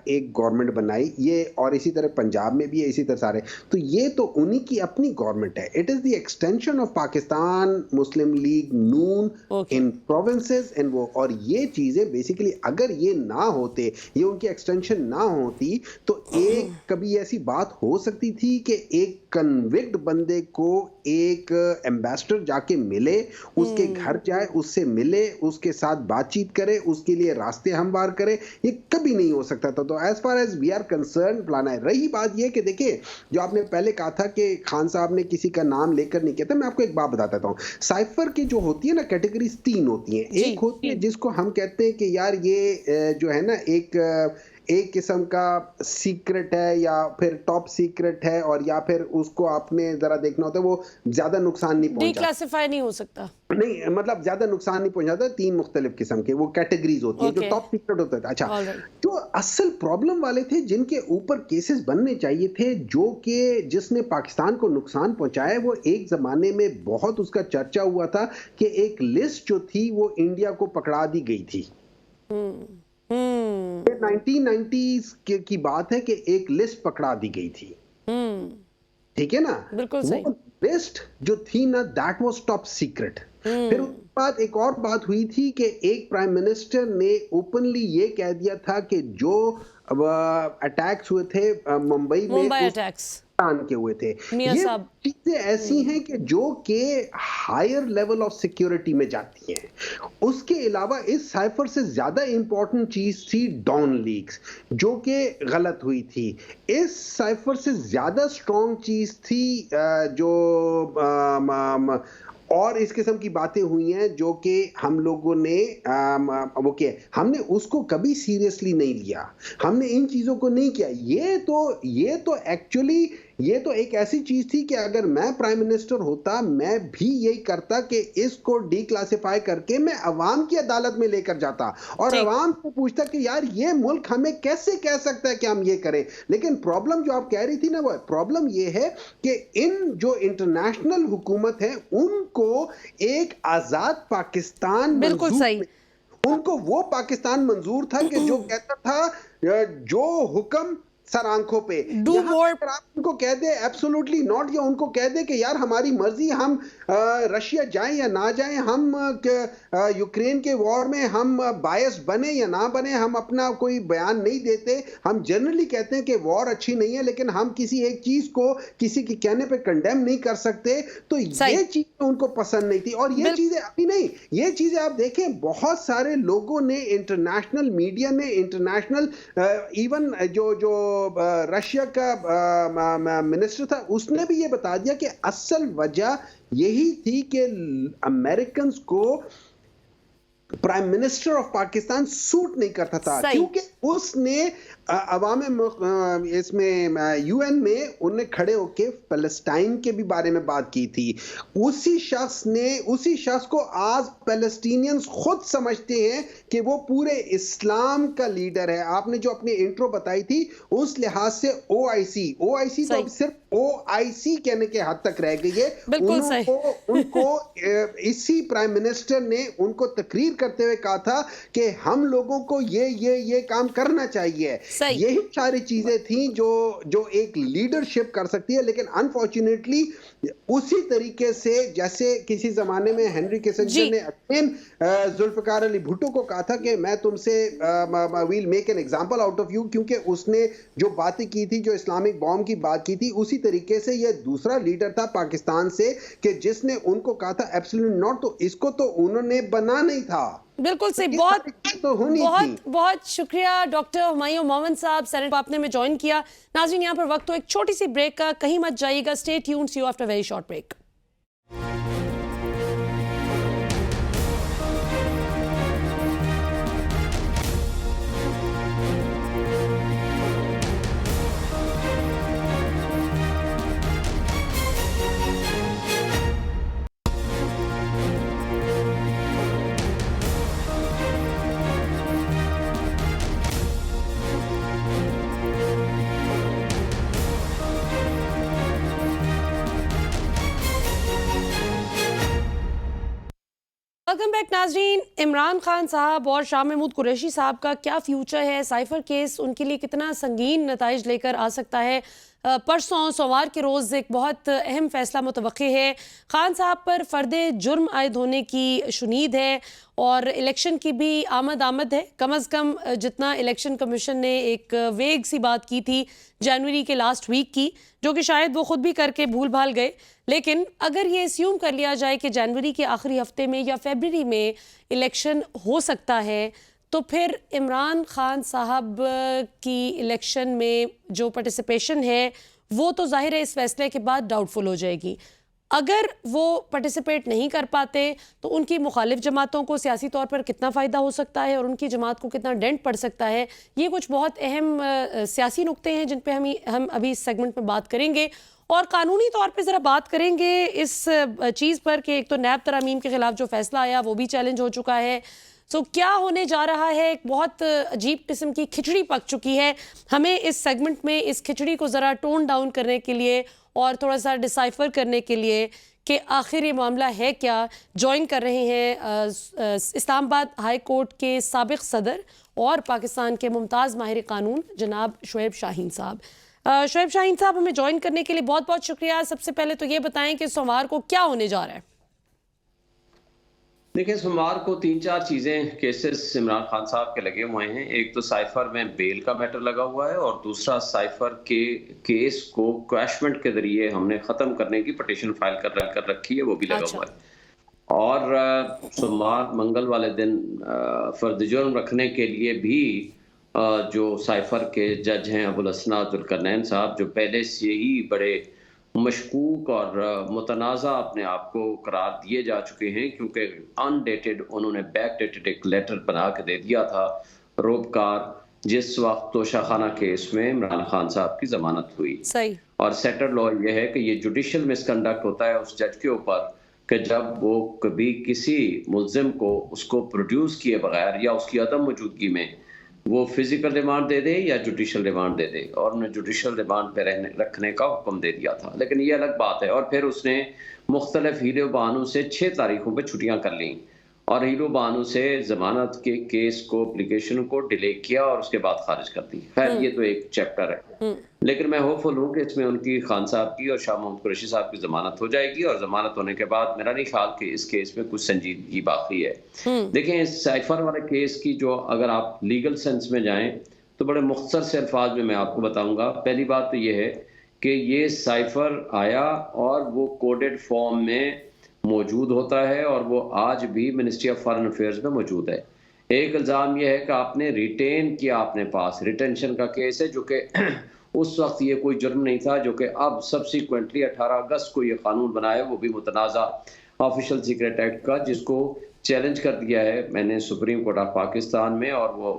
एक गवर्नमेंट बनाई, ये और इसी तरह पंजाब में भी है, इसी तरह सारे। तो ये तो उन्हीं की अपनी गवर्नमेंट है। It is the extension of Pakistan Muslim league Noon in provinces and वो, और ये चीजें बेसिकली अगर ये ना होते, ये उनकी एक्सटेंशन ना होती, तो एक कभी ऐसी बात हो सकती थी कि एक कन्विक्ट बंदे को एक एम्बेसडर जाके मिले, उसके घर जाए, उससे मिले, उसके साथ बातचीत करे, उसके लिए रास्ते हमवार करे, ये कभी नहीं हो सकता था। तो as far as we are concern plan है। रही बात ये कि देखिए, जो आपने पहले कहा था कि खान साहब ने किसी का नाम लेकर नहीं किया था, मैं आपको एक बात बताता हूँ। साइफर की जो होती है ना कैटेगरीज 3 होती हैं। एक होती है जिसको हम कहते हैं कि यार ये जो है ना एक किस्म का सीक्रेट है या फिर टॉप सीक्रेट है, और या फिर उसको आपने जरा देखना होता है, वो ज्यादा नुकसान नहीं पहुंचाता, डिक्लासिफाई नहीं हो सकता, नहीं मतलब ज्यादा नुकसान नहीं पहुंचाता। 3 मुख्तलिफ किस्म के वो कैटेगरीज होती है जो टॉप सीक्रेट होता है। अच्छा, तो असल प्रॉब्लम वाले थे जिनके ऊपर केसेस बनने चाहिए थे, जो कि जिसने पाकिस्तान को नुकसान पहुंचाया, वो एक जमाने में बहुत उसका चर्चा हुआ था कि एक लिस्ट जो थी वो इंडिया को पकड़ा दी गई थी। 1990s की बात है कि एक लिस्ट पकड़ा दी गई थी, ठीक है ना? बिल्कुल सही। वो लिस्ट जो थी ना, दैट वाज टॉप सीक्रेट। फिर उसके बाद एक और बात हुई थी कि एक प्राइम मिनिस्टर ने ओपनली ये कह दिया था कि जो अटैक्स हुए थे मुंबई अटैक्स के हुए थे, ये चीजें ऐसी हैं कि जो कि हायर लेवल ऑफ सिक्योरिटी में जाती हैं। उसके अलावा इस साइफर से ज्यादा इंपॉर्टेंट चीज थी डॉन लीक्स, जो कि गलत हुई थी। इस साइफर से ज्यादा स्ट्रॉन्ग चीज थी जो और इस किस्म की बातें हुई हैं जो कि हम लोगों ने वो किया, हमने उसको कभी सीरियसली नहीं लिया, हमने इन चीजों को नहीं किया। ये तो एक्चुअली ये तो एक ऐसी चीज थी कि अगर मैं प्राइम मिनिस्टर होता, मैं भी यही करता कि इसको डीक्लासिफाई करके मैं अवाम की अदालत में लेकर जाता और अवाम से पूछता कि यार ये मुल्क हमें कैसे कह सकता है कि हम ये करें। लेकिन प्रॉब्लम जो आप कह रही थी ना, वो प्रॉब्लम ये है कि इन जो इंटरनेशनल हुकूमत है उनको एक आजाद पाकिस्तान, बिल्कुल सही, उनको वो पाकिस्तान मंजूर था कि जो कहता था जो हुक्म सर आंखों पे, अगर आप उनको कह दे एब्सोल्युटली नॉट, या उनको कह दे कि यार हमारी मर्जी, हम रशिया जाएं या ना जाएं, हम यूक्रेन के वॉर में हम बायस बने या ना बने, हम अपना कोई बयान नहीं देते, हम जनरली कहते हैं कि वॉर अच्छी नहीं है, लेकिन हम किसी एक चीज को किसी के कहने पे कंडेम नहीं कर सकते। तो ये चीजें उनको पसंद नहीं थी। और ये चीजें अभी नहीं, ये चीजें आप देखें, बहुत सारे लोगों ने, इंटरनेशनल मीडिया ने, इंटरनेशनल इवन जो रशिया का मिनिस्टर था, उसने भी ये बता दिया कि असल वजह यही थी कि अमेरिकन को prime minister of Pakistan suit नहीं करता था, क्योंकि उसने अवाम इसमें यूएन में उन्हें खड़े होके पैलेस्टाइन के भी बारे में बात की थी। उसी शख्स को आज पैलेस्टीनियंस खुद समझते हैं कि वो पूरे इस्लाम का लीडर है। आपने जो अपनी इंट्रो बताई थी, उस लिहाज से ओआईसी तो अब सिर्फ ओआईसी कहने के हद तक रह गई है। उनको इसी प्राइम मिनिस्टर ने उनको तकरीर करते हुए कहा था कि हम लोगों को ये काम करना चाहिए। यही सारी चीजें थी जो एक लीडरशिप कर सकती है। लेकिन अनफॉर्चुनेटली उसी तरीके से जैसे किसी जमाने में हेनरी किसिंजर ने अगेन जुल्फकार अली भुट्टो को कहा था कि मैं तुमसे will make an example out of you, क्योंकि उसने जो बातें की थी, जो इस्लामिक बॉम्ब की बात की थी, उसी तरीके से ये दूसरा लीडर था पाकिस्तान से कि जिसने उनको कहा था एब्सोल्यूट नॉट, तो इसको तो उन्होंने बना नहीं था। बिल्कुल सही। बहुत शुक्रिया डॉक्टर हुमायूं मोहम्मद साहब, सेनेट आपने में ज्वाइन किया। नाज़रीन, यहाँ पर वक्त तो एक छोटी सी ब्रेक का, कहीं मत जाइएगा, stay tuned, see you after very short break. Welcome back नाजरीन। इमरान खान साहब और शाह महमूद कुरैशी साहब का क्या फ्यूचर है? साइफर केस उनके लिए कितना संगीन नताइज लेकर आ सकता है? परसों सोमवार के रोज़ एक बहुत अहम फैसला मुतवक्की है। खान साहब पर फ़र्दे जुर्म आयद होने की शुनीद है और इलेक्शन की भी आमद है। कम अज़ कम जितना इलेक्शन कमीशन ने एक वेग सी बात की थी जनवरी के लास्ट वीक की, जो कि शायद वो ख़ुद भी करके भूल भाल गए। लेकिन अगर ये अस्यूम कर लिया जाए कि जनवरी के आखिरी हफ्ते में या फरवरी में इलेक्शन हो सकता है, तो फिर इमरान खान साहब की इलेक्शन में जो पार्टिसिपेशन है वो तो ज़ाहिर है इस फैसले के बाद डाउटफुल हो जाएगी। अगर वो पार्टिसिपेट नहीं कर पाते तो उनकी मुखालिफ जमातों को सियासी तौर पर कितना फ़ायदा हो सकता है और उनकी जमात को कितना डेंट पड़ सकता है, ये कुछ बहुत अहम सियासी नुक्ते हैं जिन पे हम अभी इस सेगमेंट में बात करेंगे। और कानूनी तौर पे ज़रा बात करेंगे इस चीज़ पर कि एक तो नैब तरमीम के ख़िलाफ़ जो फ़ैसला आया वो भी चैलेंज हो चुका है। सो क्या होने जा रहा है? एक बहुत अजीब किस्म की खिचड़ी पक चुकी है। हमें इस सेगमेंट में इस खिचड़ी को ज़रा टोन डाउन करने के लिए और थोड़ा सा डिसाइफर करने के लिए कि आखिर ये मामला है क्या, ज्वाइन कर रहे हैं इस्लामाबाद हाई कोर्ट के साबिक़ सदर और पाकिस्तान के मुमताज़ माहिर कानून जनाब शुएब शाहीन साहब। शुएब शाहीन साहब, हमें ज्वाइन करने के लिए बहुत बहुत शुक्रिया। सबसे पहले तो ये बताएं कि सोमवार को क्या होने जा रहा है? देखिए, सोमवार को 3-4 चीज़ें केसेस इमरान खान साहब के लगे हुए हैं। एक तो साइफर में बेल का मैटर लगा हुआ है और दूसरा साइफर के केस को क्वैशमेंट के जरिए हमने ख़त्म करने की पटिशन फाइल कर रखी है, वो भी लगा हुआ है। और सोमवार मंगल वाले दिन फर्द जुर्म रखने के लिए भी जो साइफर के जज हैं अबुल हसन जुल्करनैन साहब, जो पहले से ही बड़े मशकूक और मुतनाज़ा अपने आप को करार दिए जा चुके हैं, क्योंकि अनडेटेड उन्होंने बैक डेटेड एक लेटर बना के दे दिया था रोबकार जिस वक्त तोशाखाना केस में इमरान खान साहब की जमानत हुई। सही। और सेटल लॉ ये है कि ये जुडिशल मिसकंडक्ट होता है उस जज के ऊपर कि जब वो कभी किसी मुल्जिम को उसको प्रोड्यूस किए बगैर या उसकी अदम मौजूदगी में वो फिजिकल रिमांड दे दे या जुडिशल रिमांड दे दे, और उन्हें जुडिशल रिमांड पे रखने का हुक्म दे दिया था। लेकिन ये अलग बात है। और फिर उसने मुख्तलिफ हीलो बहानों से 6 तारीखों पे छुट्टियां कर लीं और हीलो बहानों से जमानत के केस को एप्लीकेशन को डिले किया और उसके बाद खारिज कर दी। खैर, ये तो एक चैप्टर है, लेकिन मैं होपफुल हूँ कि इसमें उनकी खान साहब की और शाह महमूद कुरैशी साहब की जमानत हो जाएगी और जमानत होने के बाद मेरा नहीं ख्याल कि इस केस में कुछ संजीदगी बाकी है। देखें, इस साइफर वाले केस की जो अगर आप लीगल सेंस में जाएं तो बड़े मुख्तसर से अल्फाज में मैं आपको बताऊंगा। पहली बात तो ये है कि ये साइफर आया और वो कोडेड फॉर्म में मौजूद होता है और वो आज भी मिनिस्ट्री ऑफ फॉरेन अफेयर्स में मौजूद है। एक इल्ज़ाम यह है कि आपने रिटेन किया, अपने पास रिटेंशन का केस है, जो कि उस वक्त ये कोई जुर्म नहीं था, जो कि अब सब्सिक्वेंटली 18 अगस्त को ये कानून बनाया, वो भी मुतनाज़ा ऑफिशियल सीक्रेट एक्ट का, जिसको चैलेंज कर दिया है मैंने सुप्रीम कोर्ट ऑफ पाकिस्तान में और वो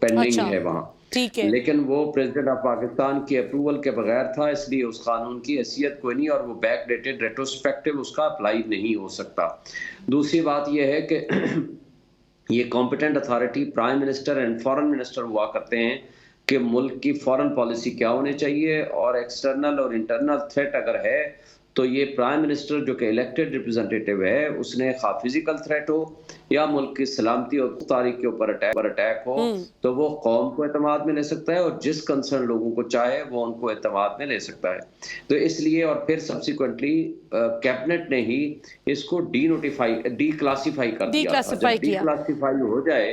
पेंडिंग है वहाँ। ठीक है। लेकिन वो प्रेसिडेंट ऑफ पाकिस्तान की अप्रूवल के बगैर था, इसलिए उस कानून की हैसियत कोई नहीं और वो बैक डेटेड रेट्रोस्पेक्टिव उसका अप्लाई नहीं हो सकता। दूसरी बात यह है कि ये competent authority prime minister and foreign minister हुआ करते हैं कि मुल्क की फॉरेन पॉलिसी क्या होनी चाहिए, और एक्सटर्नल और इंटरनल थ्रेट अगर है तो ये प्राइम मिनिस्टर जो कि इलेक्टेड रिप्रेजेंटेटिव है, उसने खा फिजिकल थ्रेट हो या मुल्क की सलामती और तारीख के ऊपर अटैक हो, तो वो कौम को एतमाद में ले सकता है और जिस कंसर्न लोगों को चाहे वो उनको एतमाद में ले सकता है। तो इसलिए और फिर सब्सिक्वेंटली कैबिनेट ने ही इसको डीक्लासिफाई कर दिया। जब डीक्लासिफाई हो जाए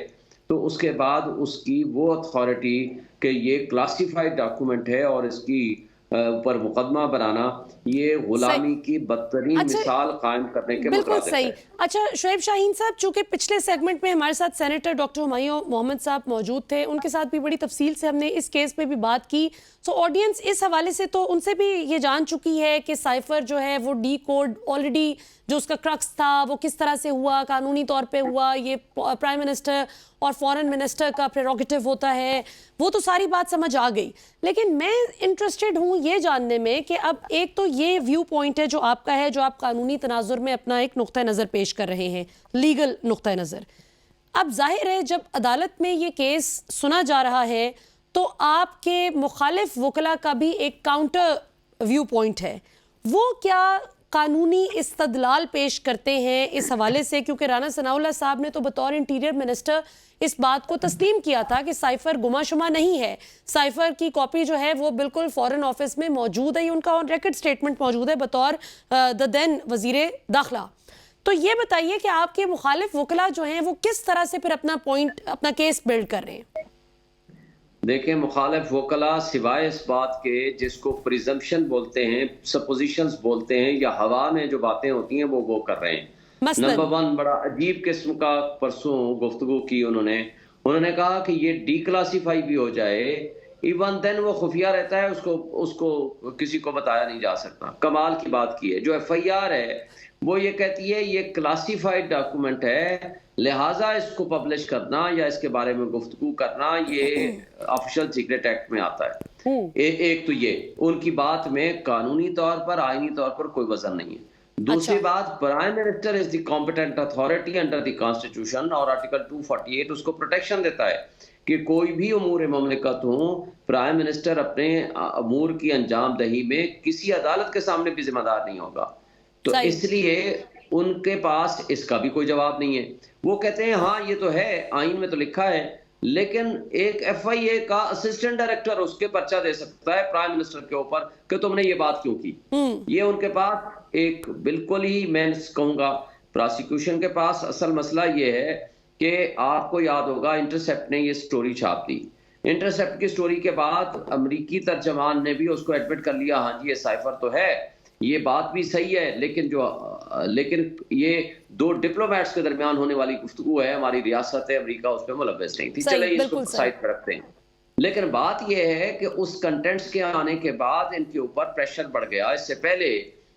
तो उसके बाद उसकी वो अथॉरिटी कि ये क्लासिफाइड डॉक्यूमेंट है और इसकी ऊपर मुकदमा बनाना ये गुलामी की बदतरीन मिसाल कायम करने के बिल्कुल सही। अच्छा शुएब शाहीन साहब, चूंकि पिछले सेगमेंट में हमारे साथ सेनेटर डॉक्टर हुमायूं मोहम्मद साहब मौजूद थे, उनके साथ भी बड़ी तफसील से हमने इस केस पे भी बात की। सो ऑडियंस इस हवाले से तो उनसे भी ये जान चुकी है कि साइफर जो है वो डी कोड ऑलरेडी जो उसका क्रक्स था वो किस तरह से हुआ, कानूनी तौर पे हुआ, ये प्राइम मिनिस्टर और फॉरेन मिनिस्टर का प्रेरोगेटिव होता है, वो तो सारी बात समझ आ गई। लेकिन मैं इंटरेस्टेड हूँ ये जानने में कि अब एक तो ये व्यू पॉइंट है जो आपका है, जो आप कानूनी तनाजुर में अपना एक नुक्ता नज़र पेश कर रहे हैं, लीगल नुक्ता नज़र। अब जाहिर है जब अदालत में ये केस सुना जा रहा है तो आपके मुखालिफ वकला का भी एक काउंटर व्यू पॉइंट है। वो क्या कानूनी इस्तदलाल पेश करते हैं इस हवाले से, क्योंकि राना सनाउल्लाह साहब ने तो बतौर इंटीरियर मिनिस्टर इस बात को तस्लीम किया था कि साइफर गुमाशुमा नहीं है, साइफर की कॉपी जो है वो बिल्कुल फॉरेन ऑफिस में मौजूद है, उनका ऑन रिकॉर्ड स्टेटमेंट मौजूद है बतौर द देन वजीर दाखिला। तो ये बताइए कि आपके मुखालिफ वकला जो हैं वो किस तरह से फिर अपना केस बिल्ड कर रहे हैं? देखिए, मुखालिफ वकला सिवाय इस बात के जिसको प्रिजम्पशन बोलते हैं, सपोजिशंस बोलते हैं, या हवा में जो बातें होती हैं वो कर रहे हैं। नंबर वन, बड़ा अजीब किस्म का परसों गुफ्तगू की उन्होंने कहा कि ये डीक्लासीफाई भी हो जाए, इवन देन वो खुफिया रहता है, उसको किसी को बताया नहीं जा सकता। कमाल की बात की है। जो FIR है वो ये कहती है ये क्लासीफाइड डॉक्यूमेंट है, लिहाजा इसको पब्लिश करना या इसके बारे में गुफ्तगू करना ये ऑफिशियल सीक्रेट एक्ट में आता है। एक तो ये उनकी बात में कानूनी तौर पर, आईनी तौर पर कोई वजन नहीं है। दूसरी बात, prime minister is the competent authority under the constitution, और आर्टिकल 248 उसको प्रोटेक्शन देता है कि कोई भी उमूर मुमलिकत हो, प्राइम मिनिस्टर अपने अमूर की अंजाम दही में किसी अदालत के सामने भी जिम्मेदार नहीं होगा। तो इसलिए उनके पास इसका भी कोई जवाब नहीं है। वो कहते हैं हाँ ये तो है, आइन में तो लिखा है, लेकिन एक FIA का असिस्टेंट डायरेक्टर उसके पर्चा दे सकता है प्राइम मिनिस्टर के ऊपर कि तुमने ये बात क्यों की। ये उनके पास एक बिल्कुल ही, मैं कहूंगा प्रोसिक्यूशन के पास असल मसला ये है कि आपको याद होगा इंटरसेप्ट ने ये स्टोरी छाप दी। इंटरसेप्ट की स्टोरी के बाद अमेरिकी तर्जमान ने भी उसको एडमिट कर लिया, हाँ जी ये साइफर तो है, ये बात भी सही है, लेकिन ये दो डिप्लोमेट्स के दरमियान होने वाली गुफ्तगू है, हमारी रियासत है अमेरिका उस पर मुलव्वस नहीं थी, चले इसको साइड पर रखते हैं। लेकिन बात यह है कि उस कंटेंट्स के आने के बाद इनके ऊपर प्रेशर बढ़ गया, इससे पहले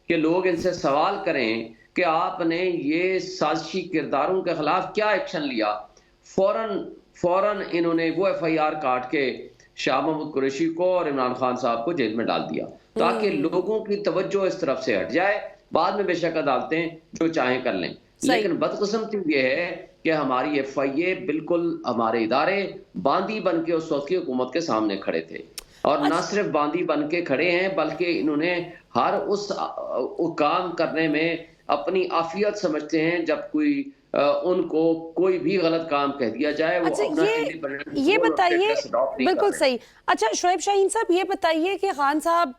कि लोग इनसे सवाल करें कि आपने ये साजिशी किरदारों के खिलाफ क्या एक्शन लिया, फौरन इन्होंने वो FIR काट के शाह महमूद कुरैशी को और इमरान खान साहब को जेल में डाल दिया, ताकि लोगों की तवज्जो इस तरफ से हट जाए। बाद में बेशक अदालतें जो चाहें कर लें, लेकिन बदकिस्मती ये है कि हमारी FIA बिल्कुल हमारे इदारे बांदी बन के उस वक्त की हुकूमत के सामने खड़े थे, और ना सिर्फ बांदी बन के खड़े हैं बल्कि इन्होंने हर उस काम करने में अपनी आफियत समझते हैं जब उनको कोई भी गलत काम कह दिया जाए। वो ये बताइए, बिल्कुल सही। अच्छा शोएब शाहीन साहब, ये बताइए कि खान साहब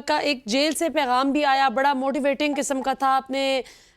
का एक जेल से पैगाम भी आया, बड़ा मोटिवेटिंग किस्म का था,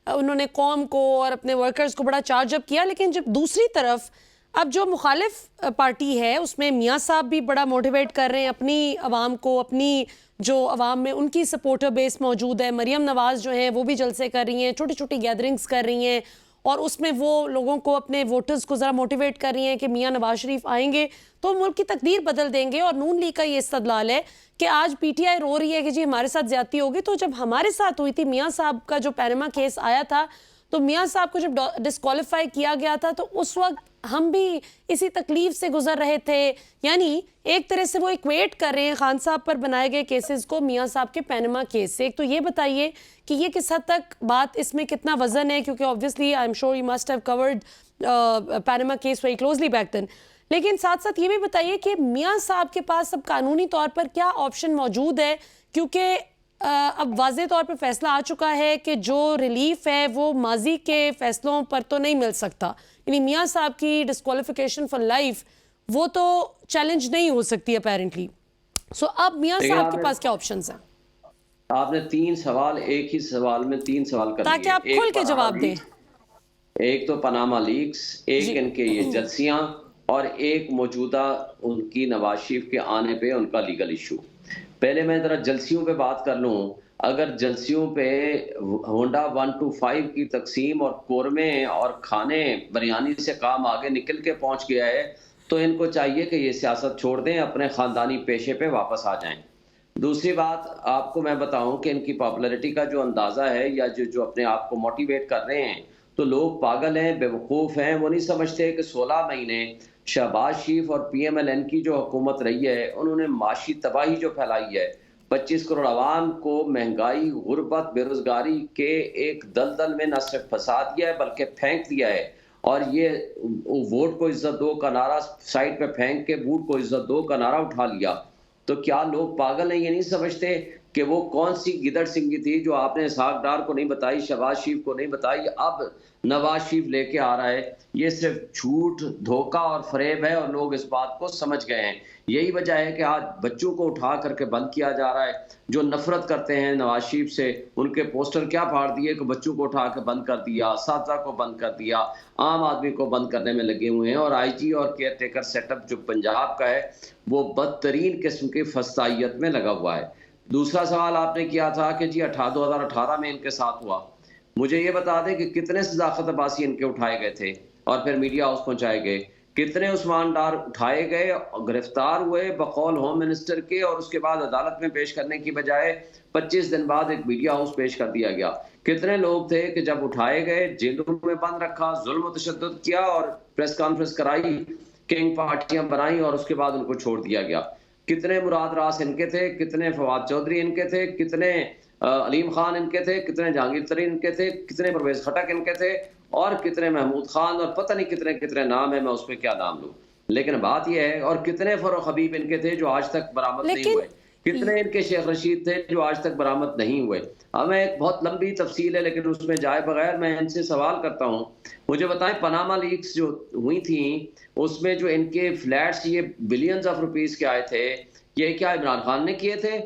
उन्होंने कौम को और अपने वर्कर्स को बड़ा चार्ज अप किया। लेकिन जब दूसरी तरफ अब जो मुखालिफ पार्टी है उसमें मियाँ साहब भी बड़ा मोटिवेट कर रहे हैं अपनी आवाम को, अपनी जो आवाम में उनकी सपोर्टर बेस मौजूद है, मरियम नवाज जो हैं वो भी जलसे कर रही हैं, छोटी छोटी गैदरिंग्स कर रही हैं, और उसमें वो लोगों को, अपने वोटर्स को ज़रा मोटिवेट कर रही हैं कि मियाँ नवाज शरीफ आएंगे तो मुल्क की तकदीर बदल देंगे। और नून लीग का ये इस्तदलाल है कि आज PTI रो रही है कि जी हमारे साथ ज्यादती होगी, तो जब हमारे साथ हुई थी, मियाँ साहब का जो पैनमा केस आया था, तो मियाँ साहब को जब डिस्क्वालीफाई किया गया था तो उस वक्त हम भी इसी तकलीफ से गुजर रहे थे। यानी एक तरह से वो इक्वेट कर रहे हैं खान साहब पर बनाए गए केसेस को मियाँ साहब के पैनमा केस से। एक तो ये बताइए कि ये किस हद तक बात इसमें कितना वजन है, क्योंकि obviously I am sure you must have covered Panama case very closely back then, लेकिन साथ साथ ये भी बताइए कि मियाँ साहब के पास अब कानूनी तौर पर क्या ऑप्शन मौजूद है, क्योंकि अब वाज़े तौर पर फैसला आ चुका है कि जो रिलीफ है वो माजी के फैसलों पर तो नहीं मिल सकता, यानी मियाँ साहब की डिस्क्वालिफिकेशन फॉर लाइफ वो तो चैलेंज नहीं हो सकती अपेरेंटली। सो अब मियाँ साहब के पास क्या ऑप्शंस हैं? आपने 3 सवाल, एक ही सवाल में 3 सवाल कर दिए, ताकि आप खुल के जवाब दें। एक तो पनामा लीक्स, एक इनके ये जलसियां, और एक मौजूदा उनकी नवाज शरीफ के आने पे उनका लीगल इशू। पहले मैं जरा जलसियों पे बात कर लूं। अगर जलसियों पे होंडा 1 to 5 की तकसीम और कोरमे और खाने बिरयानी से काम आगे निकल के पहुंच गया है, तो इनको चाहिए कि ये सियासत छोड़ दें, अपने खानदानी पेशे पे वापस आ जाएं। दूसरी बात आपको मैं बताऊं कि इनकी पॉपुलैरिटी का जो अंदाज़ा है, या जो अपने आप को मोटिवेट कर रहे हैं, तो लोग पागल हैं, बेवकूफ़ हैं, वो नहीं समझते कि 16 महीने शहबाज शरीफ और PMLN की जो हुकूमत रही है, उन्होंने माशी तबाही जो फैलाई है, 25 करोड़ आवाम को महंगाई, गुर्बत, बेरोजगारी के एक दलदल में न सिर्फ फंसा दिया है बल्कि फेंक दिया है। और ये वोट को इज्जत दो का नारा साइड पे फेंक के बूट को इज्जत दो का नारा उठा लिया। तो क्या लोग पागल हैं? ये नहीं समझते कि वो कौन सी गिदड़ सिंगी थी जो आपने इसहाक डार को नहीं बताई, शहबाज शरीफ को नहीं बताई, अब नवाज शरीफ लेके आ रहा है। ये सिर्फ झूठ, धोखा और फरेब है और लोग इस बात को समझ गए हैं। यही वजह है कि आज बच्चों को उठा करके बंद किया जा रहा है। जो नफरत करते हैं नवाज शरीफ से, उनके पोस्टर क्या फाड़ दिए कि बच्चों को उठा के बंद कर दिया, सादा को बंद कर दिया, आम आदमी को बंद करने में लगे हुए हैं। और आईजी और केयर टेकर सेटअप जो पंजाब का है वो बदतरीन किस्म की फसाइयत में लगा हुआ है। दूसरा सवाल आपने किया था कि जी 2018 में इनके साथ हुआ। मुझे ये बता दें कि कितने सदाकत अब्बासी इनके उठाए गए थे और फिर मीडिया हाउस पहुंचाए गए, कितने उस्मान डार उठाए गए, गिरफ्तार हुए बकौल होम मिनिस्टर के, और उसके बाद अदालत में पेश करने की बजाय 25 दिन बाद एक मीडिया हाउस पेश कर दिया गया। कितने लोग थे कि जब उठाए गए जेलों में बंद रखा, जुल्म तशद्दुद किया और प्रेस कॉन्फ्रेंस कराई, किंग पार्टियां बनाई और उसके बाद उनको छोड़ दिया गया। कितने मुराद रास इनके थे, कितने फवाद चौधरी इनके थे, कितने अलीम खान इनके थे, कितने जहांगीर तरीन इनके थे, कितने परवेज खटक इनके थे, और कितने महमूद खान, और पता नहीं कितने कितने नाम है, मैं उस पर क्या नाम लूं। लेकिन बात यह है, और कितने फरोख हबीब इनके थे जो आज तक बरामद नहीं हुए, कितने इनके शेख रशीद थे जो आज तक बरामद नहीं हुए। हमें एक बहुत लंबी तफसील है लेकिन उसमें जाए बगैर मैं इनसे सवाल करता हूँ, मुझे बताएं पनामा लीक्स जो हुई थी उसमें जो इनके फ्लैट्स ये बिलियंस ऑफ रुपीस के आए थे, ये क्या इमरान खान ने किए थे?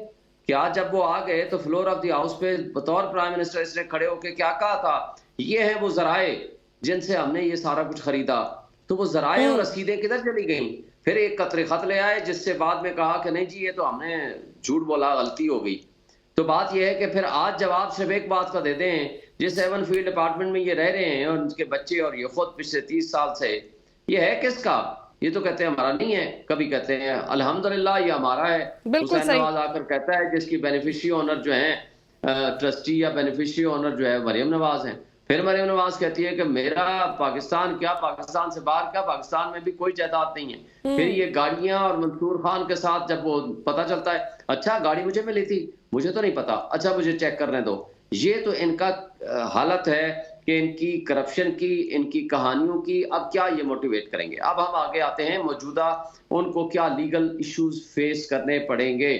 क्या जब वो आ गए तो फ्लोर ऑफ द हाउस पे बतौर प्राइम मिनिस्टर इसने खड़े होकर क्या कहा था, ये है वो जराए जिनसे हमने ये सारा कुछ खरीदा। तो वो जराए और रसीदें किधर चली गई? फिर एक कतरे खत ले आए जिससे बाद में कहा कि नहीं जी ये तो हमने झूठ बोला, गलती हो गई। तो बात यह है कि फिर आज जवाब सिर्फ एक बात का दे दें, जिस एवन फील्ड अपार्टमेंट में ये रह रहे हैं और उनके बच्चे और ये खुद पिछले 30 साल से, ये है किसका? ये तो कहते हैं हमारा नहीं है, कभी कहते हैं अल्हम्दुलिल्लाह ये हमारा है। हुसैन नवाज आकर कहता है जिसकी बेनिफिशियरी ओनर जो है, ट्रस्टी या बेनिफिशियरी ओनर जो है मरियम नवाज है। फिर मरियम नवाज कहती है कि मेरा पाकिस्तान क्या, पाकिस्तान से बाहर क्या, पाकिस्तान में भी कोई जायदाद नहीं है। फिर ये गाड़ियां और मंसूर खान के साथ जब वो पता चलता है, अच्छा गाड़ी मुझे मिली थी, मुझे तो नहीं पता, अच्छा मुझे चेक करने दो। ये तो इनका हालत है कि इनकी करप्शन की, इनकी कहानियों की। अब क्या ये मोटिवेट करेंगे? अब हम आगे आते हैं, मौजूदा उनको क्या लीगल इश्यूज फेस करने पड़ेंगे।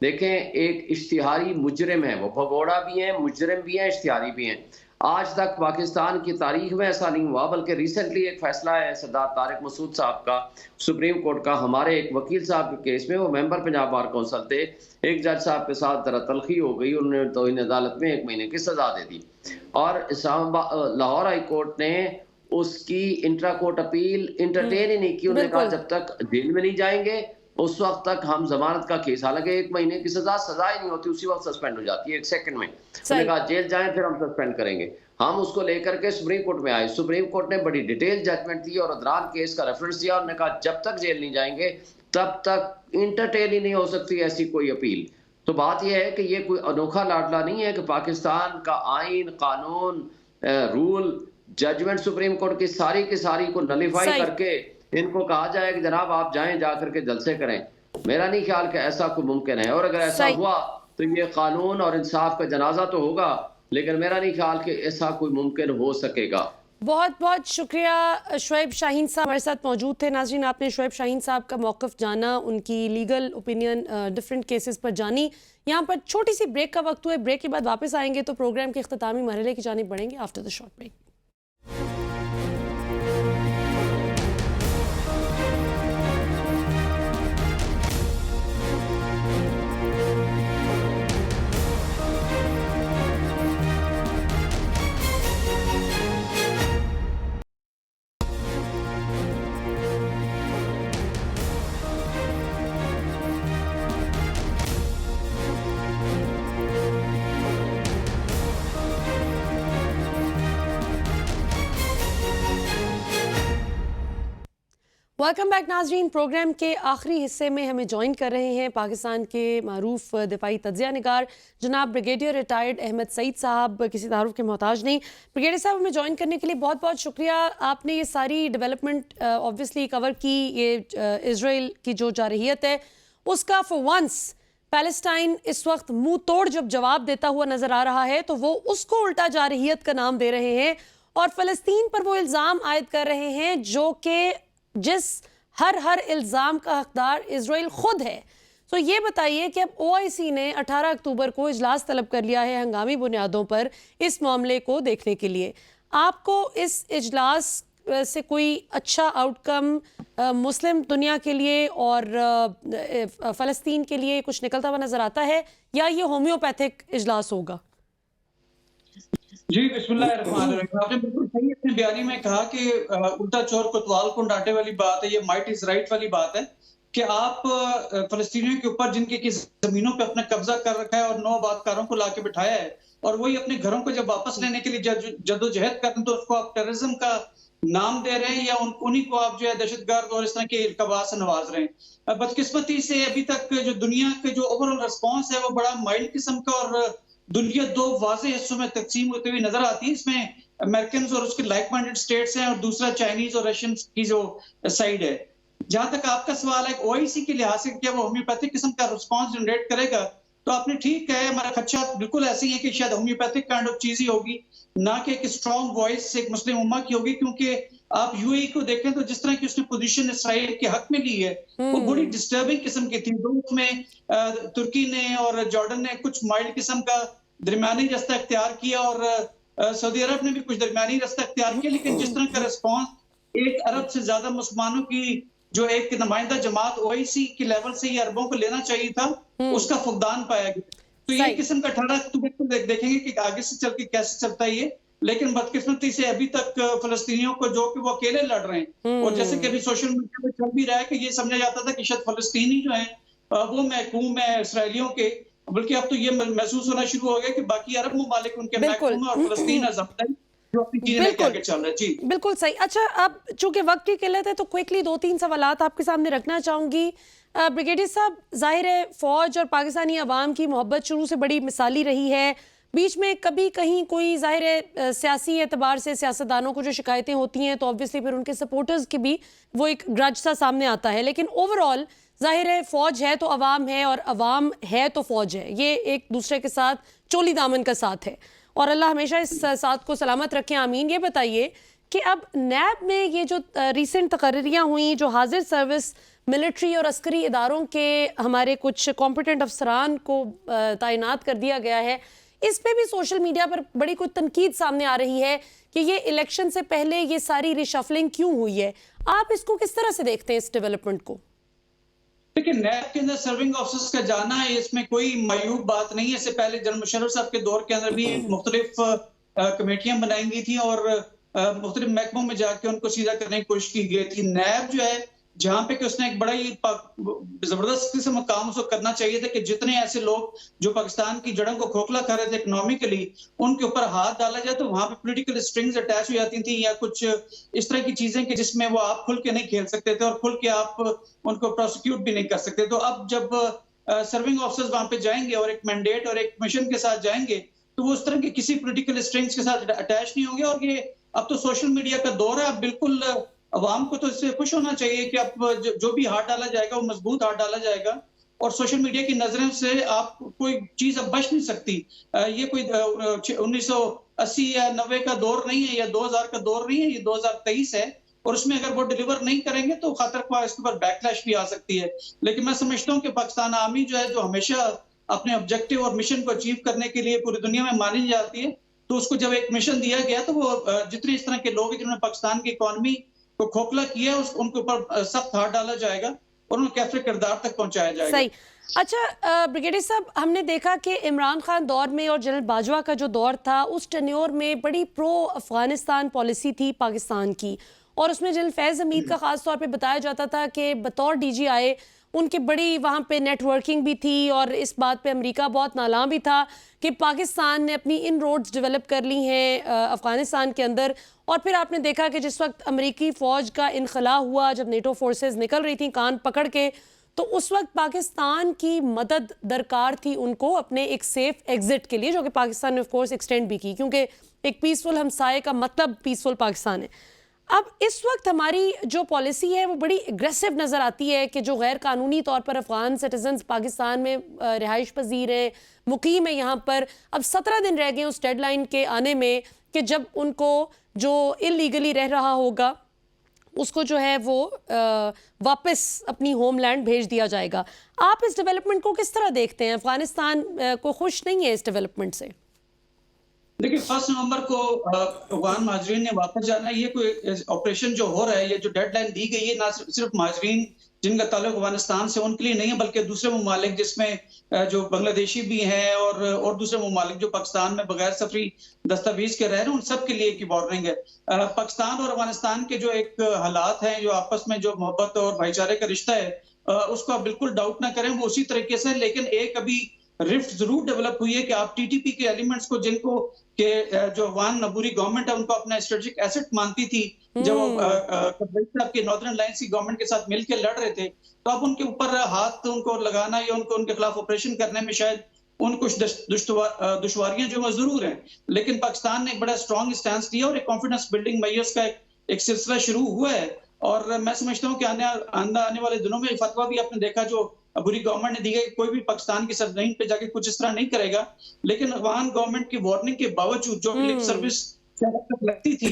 देखें, एक इश्तिहारी मुजरिम है, वो भगोड़ा भी है, मुजरिम भी है, इश्तिहारी भी है। आज तक पाकिस्तान की तारीख में ऐसा नहीं हुआ, बल्कि रिसेंटली एक फैसला है सरदार तारिक मसूद साहब का, सुप्रीम कोर्ट का, हमारे एक वकील साहब के केस में, वो मेंबर पंजाब बार काउंसिल थे, एक जज साहब के साथ जरा तलखी हो गई, उन्होंने तो इन अदालत में 1 महीने की सजा दे दी और लाहौर हाई कोर्ट ने उसकी इंट्रा कोर्ट अपील इंटरटेन ही नहीं की। उन्होंने कहा जब तक जेल में नहीं जाएंगे उस वक्त तक हम जमानत का केस, हालांकि 1 महीने की सजा ही नहीं होती, उसी वक्त सस्पेंड हो जाती है 1 सेकंड में। उन्होंने कहा जेल जाएं फिर हम सस्पेंड करेंगे। हम उसको लेकर के सुप्रीम कोर्ट में आए, सुप्रीम कोर्ट ने बड़ी डिटेल जजमेंट दी और अदरान केस का रेफरेंस दिया। उन्होंने कहा जब तक जेल नहीं जाएंगे तब तक इंटरटेन ही नहीं हो सकती ऐसी कोई अपील। तो बात यह है कि ये कोई अनोखा लाडला नहीं है कि पाकिस्तान का आइन, कानून, रूल, जजमेंट सुप्रीम कोर्ट की सारी को नलीफाई करके इनको कहा जाए कि जनाब आप जाएं, जाकर के जलसे करें। मेरा नहीं ख्याल कि ऐसा कोई मुमकिन है, और अगर ऐसा हुआ तो ये कानून और इंसाफ का जनाजा तो होगा, लेकिन मेरा नहीं ख्याल कि ऐसा कोई मुमकिन हो सकेगा। बहुत बहुत शुक्रिया। शुएब शाहीन साहब हमारे साथ मौजूद थे। नाज़रीन, आपने शुएब शाहीन साहब का मौक़िफ़ जाना, उनकी लीगल ओपिनियन डिफरेंट केसेस पर जानी। यहाँ पर छोटी सी ब्रेक का वक्त हुआ है, ब्रेक के बाद वापस आएंगे तो प्रोग्राम के इख्तितामी मरहले की जानिब बढ़ेंगे after the short break. Welcome back नाजरीन। प्रोग्राम के आखिरी हिस्से में हमें ज्वाइन कर रहे हैं पाकिस्तान के मारूफ दिफाई तज्जिया निगार जनाब ब्रिगेडियर रिटायर्ड अहमद सईद साहब। किसी तारुफ के मोहताज नहीं। ब्रिगेडियर साहब, हमें ज्वाइन करने के लिए बहुत बहुत शुक्रिया। आपने ये सारी डेवलपमेंट ऑब्वियसली कवर की। ये इजराइल की जो जारहियत है उसका फॉर वंस पैलेस्टाइन इस वक्त मुंह तोड़ जब जवाब देता हुआ नजर आ रहा है तो वो उसको उल्टा जारहियत का नाम दे रहे हैं और फ़लस्तीन पर वो इल्ज़ाम आयद कर रहे हैं जो कि जिस हर इल्ज़ाम का हकदार इजराइल खुद है। तो ये बताइए कि अब ओआईसी ने 18 अक्टूबर को इजलास तलब कर लिया है हंगामी बुनियादों पर इस मामले को देखने के लिए। आपको इस इजलास से कोई अच्छा आउटकम मुस्लिम दुनिया के लिए और फ़लस्तीन के लिए कुछ निकलता हुआ नजर आता है, या ये होम्योपैथिक इजलास होगा? जी, बिस्मिल्लाहिर्रहमानिर्रहीम। आपने बिल्कुल सही अपने बयानी में कहा कि उल्टा चोर कोतवाल को डांटे वाली बात है, ये माइट इज राइट वाली बात है कि आप फलस्तीनियों के ऊपर जिनके किस जमीनों पे अपना कब्जा कर रखा है और 9 आबादकारों को लाके बिठाया है, और वही अपने घरों को जब वापस लेने के लिए जद्दोजहद कर रहे हैं, तो उसको आप टेररिज्म का नाम दे रहे हैं, या उन्हीं को आप जो है दहशतगर्द और इस तरह के इल्काबात से नवाज रहे हैं। बदकिस्मती से अभी तक जो दुनिया के जो ओवरऑल रिस्पॉन्स है वो बड़ा माइल्ड किस्म का, और दुनिया 2 वाज़ेह हिस्सों में तकसीम होते हुए नजर आती है। इसमें अमेरिकन और उसके लाइक माइंडेड स्टेट्स हैं, और दूसरा चाइनीज और रशियन की जो साइड है। जहां तक आपका सवाल है ओआईसी के लिहाज से क्या वो होम्योपैथिक किस्म का रिस्पॉन्स जनरेट करेगा, तो आपने ठीक है, हमारा खदशा बिल्कुल ऐसे ही है कि शायद होम्योपैथिक काइंड ऑफ चीज ही होगी, ना कि एक स्ट्रॉन्ग वॉइस एक मुस्लिम उम्मा की होगी। क्योंकि आप यूएई को देखें तो जिस तरह की उसने पोजीशन इसराइल के हक में ली है वो बड़ी डिस्टर्बिंग किस्म की थी। उसमें तुर्की ने और जॉर्डन ने कुछ माइल्ड किस्म का दरमियानी रास्ता इख्तियार किया, और सऊदी अरब ने भी कुछ दरमियानी रास्ता इख्तियार किया, लेकिन जिस तरह का रिस्पॉन्स 1 अरब से ज्यादा मुसलमानों की जो एक नुमाइंदा जमात ओआईसी के लेवल से ये अरबों को लेना चाहिए था, उसका फुकदान पाया गया। तो ये किस्म का 18 अक्टूबर को देखेंगे कि आगे से चल के कैसे चलता है ये। लेकिन बदकिस्मती से अभी तक फलस्तीनियों को जो कि वो अकेले लड़ रहे हैं, और जैसे कि अभी सोशल मीडिया पे चल भी रहा है कि ये समझा जाता था कि शायद फलस्तीनी जो है वो महकूम है इसराइलियों के, बल्कि अब तो ये महसूस होना शुरू हो गया कि बाकी अरब ममालिक उनके महकूम है और फलस्तीन आज़ाद है जो अपनी चीजें लेके आगे चल रहा है। जी बिल्कुल सही। अच्छा, अब चूंकि वक्त की किल्लत है तो क्विकली 2-3 सवालात आपके सामने रखना चाहूंगी। ब्रिगेडियर साहब, जाहिर है फौज और पाकिस्तानी अवाम की मोहब्बत शुरू से बड़ी मिसाली रही है। बीच में कभी कहीं कोई जाहिर है सियासी एतबार से सियासतदानों को जो शिकायतें होती हैं तो ऑब्वियसली फिर उनके सपोर्टर्स की भी वो एक ग्रज सा सामने आता है, लेकिन ओवरऑल जाहिर है फौज है तो अवाम है और अवाम है तो फौज है, ये एक दूसरे के साथ चोली दामन का साथ है, और अल्लाह हमेशा इस साथ को सलामत रखें, आमीन। ये बताइए कि अब नैब में ये जो रीसेंट तकर्रियाँ हुई, जो हाजिर सर्विस मिलिट्री और अस्करी इदारों के हमारे कुछ कॉम्पिटेंट अफसरान को तैनात कर दिया गया है, इस पे भी सोशल मीडिया पर बड़ी कुछ तनकीद सामने आ रही है कि ये इलेक्शन से पहले ये सारी रिशफलिंग क्यों हुई है। आप इसको किस तरह से देखते हैं, इस डेवलपमेंट को? देखिए, नैब के अंदर सर्विंग ऑफिसर्स का जाना है, इसमें कोई मायूब बात नहीं है। इससे पहले जनरल मुशर्रफ साहब के दौर के अंदर भी मुख्तलिफ कमेटियां बनाई गई थी और मुख्तलिफ महकमों में जाके उनको सीधा करने की कोशिश की गई थी। नैब जो है जहां पे कि उसने एक बड़ा ही जबरदस्त किस्म का काम उसको करना चाहिए था कि जितने ऐसे लोग जो पाकिस्तान की जड़ों को खोखला कर रहे थे इकोनॉमिकली, उनके ऊपर हाथ डाला जाए, तो वहां पे पॉलिटिकल स्ट्रिंग्स अटैच हो जाती थी या कुछ इस तरह की चीजें कि जिसमें वो आप खुल के नहीं खेल सकते थे और खुल के आप उनको प्रोसिक्यूट भी नहीं कर सकते। तो अब जब सर्विंग ऑफिसर्स वहां पे जाएंगे और एक मैंडेट और एक मिशन के साथ जाएंगे, तो वो उस तरह के किसी पॉलिटिकल स्ट्रिंग्स के साथ अटैच नहीं होंगे। और ये अब तो सोशल मीडिया का दौर है, अब बिल्कुल अवाम को तो इससे खुश होना चाहिए कि अब जो भी हाथ डाला जाएगा वो मजबूत हाथ डाला जाएगा, और सोशल मीडिया की नजरों से आप कोई चीज अब बच नहीं सकती। ये कोई 1980 या 90 का दौर नहीं है या 2000 का दौर नहीं है, ये 2023 है, और उसमें अगर वो डिलीवर नहीं करेंगे तो खतर ख्वाह इसके ऊपर बैकलैश भी आ सकती है। लेकिन मैं समझता हूँ कि पाकिस्तान आर्मी जो है, जो हमेशा अपने ऑब्जेक्टिव और मिशन को अचीव करने के लिए पूरी दुनिया में मानी जाती है, तो उसको जब एक मिशन दिया गया तो वो जितने इस तरह के लोग हैं जिन्होंने पाकिस्तान की इकोनॉमी को खोखला किया है, उनके ऊपर सख्त हाथ डाला जाएगा और उन्हें कैफे किरदार तक पहुंचाया जाएगा। सही। अच्छा ब्रिगेडियर साहब, हमने देखा कि इमरान खान दौर में और जनरल बाजवा का जो दौर था, उस टेन्योर में बड़ी प्रो अफगानिस्तान पॉलिसी थी पाकिस्तान की, और उसमें जनरल फैज़ हमीद का खास तौर पे बताया जाता था कि बतौर DGI उनकी बड़ी वहाँ पे नेटवर्किंग भी थी, और इस बात पे अमेरिका बहुत नालां भी था कि पाकिस्तान ने अपनी इन रोड्स डेवलप कर ली हैं अफ़गानिस्तान के अंदर। और फिर आपने देखा कि जिस वक्त अमेरिकी फ़ौज का इनखला हुआ, जब नेटो फोर्सेस निकल रही थी कान पकड़ के, तो उस वक्त पाकिस्तान की मदद दरकार थी उनको अपने एक सेफ एग्जिट के लिए, जो कि पाकिस्तान ने ऑफ कोर्स एक्सटेंड भी की, क्योंकि एक पीसफुल हमसाये का मतलब पीसफुल पाकिस्तान है। अब इस वक्त हमारी जो पॉलिसी है वो बड़ी एग्रेसिव नज़र आती है कि जो गैर कानूनी तौर पर अफ़गान सिटीजन्स पाकिस्तान में रिहाइश पजीर हैं, मुकीम है यहाँ पर, अब 17 दिन रह गए उस डेडलाइन के आने में कि जब उनको जो इलीगली रह रहा होगा उसको जो है वो वापस अपनी होमलैंड भेज दिया जाएगा। आप इस डेवलपमेंट को किस तरह देखते हैं? अफगानिस्तान को खुश नहीं है इस डेवलपमेंट से? देखिए 1 नवंबर को अफगान महाजरीन ने वापस जाना है। ये कोई ऑपरेशन जो हो रहा है, ये जो डेडलाइन दी गई है, ना सिर्फ महाजरीन जिनका ताल्लुक अफगानिस्तान से उनके लिए नहीं है, बल्कि दूसरे ममालिक जिसमें जो बांग्लादेशी भी हैं और दूसरे ममालिक जो पाकिस्तान में बगैर सफरी दस्तावेज के रह रहे हैं, उन सब के लिए की वार्निंग है। पाकिस्तान और अफगानिस्तान के जो एक हालात हैं, जो आपस में जो मोहब्बत और भाईचारे का रिश्ता है, उसको आप बिल्कुल डाउट ना करें, वो उसी तरीके से। लेकिन एक अभी रिफ्ट जरूर डेवलप हुई है कि आप टीटीपी के एलिमेंट्स को, जिनको के जो अफगान नबूरी गवर्नमेंट है उनको अपना स्ट्रेटेजिक एसेट मानती थी, जब साहब के नॉर्दर्न अलायंस की गवर्नमेंट के साथ मिलकर लड़ रहे थे, तो अब उनके ऊपर हाथ उनको लगाना या उनको उनके खिलाफ ऑपरेशन करने में शायद उन कुछ दुश्वारियां जो जरूर हैं। लेकिन पाकिस्तान ने एक बड़ा स्ट्रॉन्ग स्टैंस लिया और एक कॉन्फिडेंस बिल्डिंग मेजर्स का एक सिलसिला शुरू हुआ है। और मैं समझता हूँ कि आने वाले दिनों में फतवा भी आपने देखा जो बुरी गवर्नमेंट ने दी गई, कोई भी पाकिस्तान की सरजमीन पे जाके कुछ इस तरह नहीं करेगा। लेकिन अफगान गवर्नमेंट की वार्निंग के बावजूद जो लिप सर्विस लगती थी,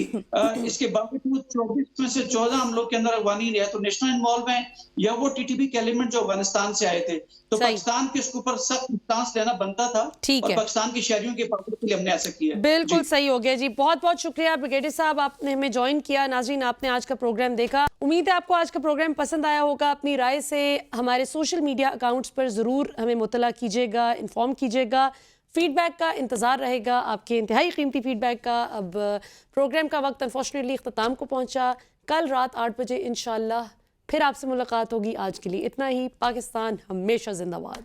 इसके बावजूद 24 में से 14 हम लोग के अंदर अफगानी या तो नेशनल इन्वॉल्व हैं या वो टीटीपी के एलिमेंट जो अफगानिस्तान से आए थे। तो पाकिस्तान के इसके ऊपर सख्त स्टांस लेना बनता था और पाकिस्तान की शहरियों के हिफाजत के लिए हमने ऐसा किया। बिल्कुल सही हो गया जी। बहुत बहुत शुक्रिया ब्रिगेडियर साहब, आपने हमें ज्वाइन किया। नाज़रीन, आपने आज का प्रोग्राम देखा, उम्मीद है आपको आज का प्रोग्राम पसंद आया होगा। अपनी राय से हमारे सोशल मीडिया अकाउंट्स पर ज़रूर हमें मुतला कीजिएगा, इन्फॉर्म कीजिएगा। फीडबैक का इंतज़ार रहेगा, आपके इंतहाई कीमती फीडबैक का। अब प्रोग्राम का वक्त अनफॉर्चुनेटली इख्तिताम को पहुंचा। कल रात 8 बजे इंशाल्लाह फिर आपसे मुलाकात होगी। आज के लिए इतना ही। पाकिस्तान हमेशा जिंदाबाद।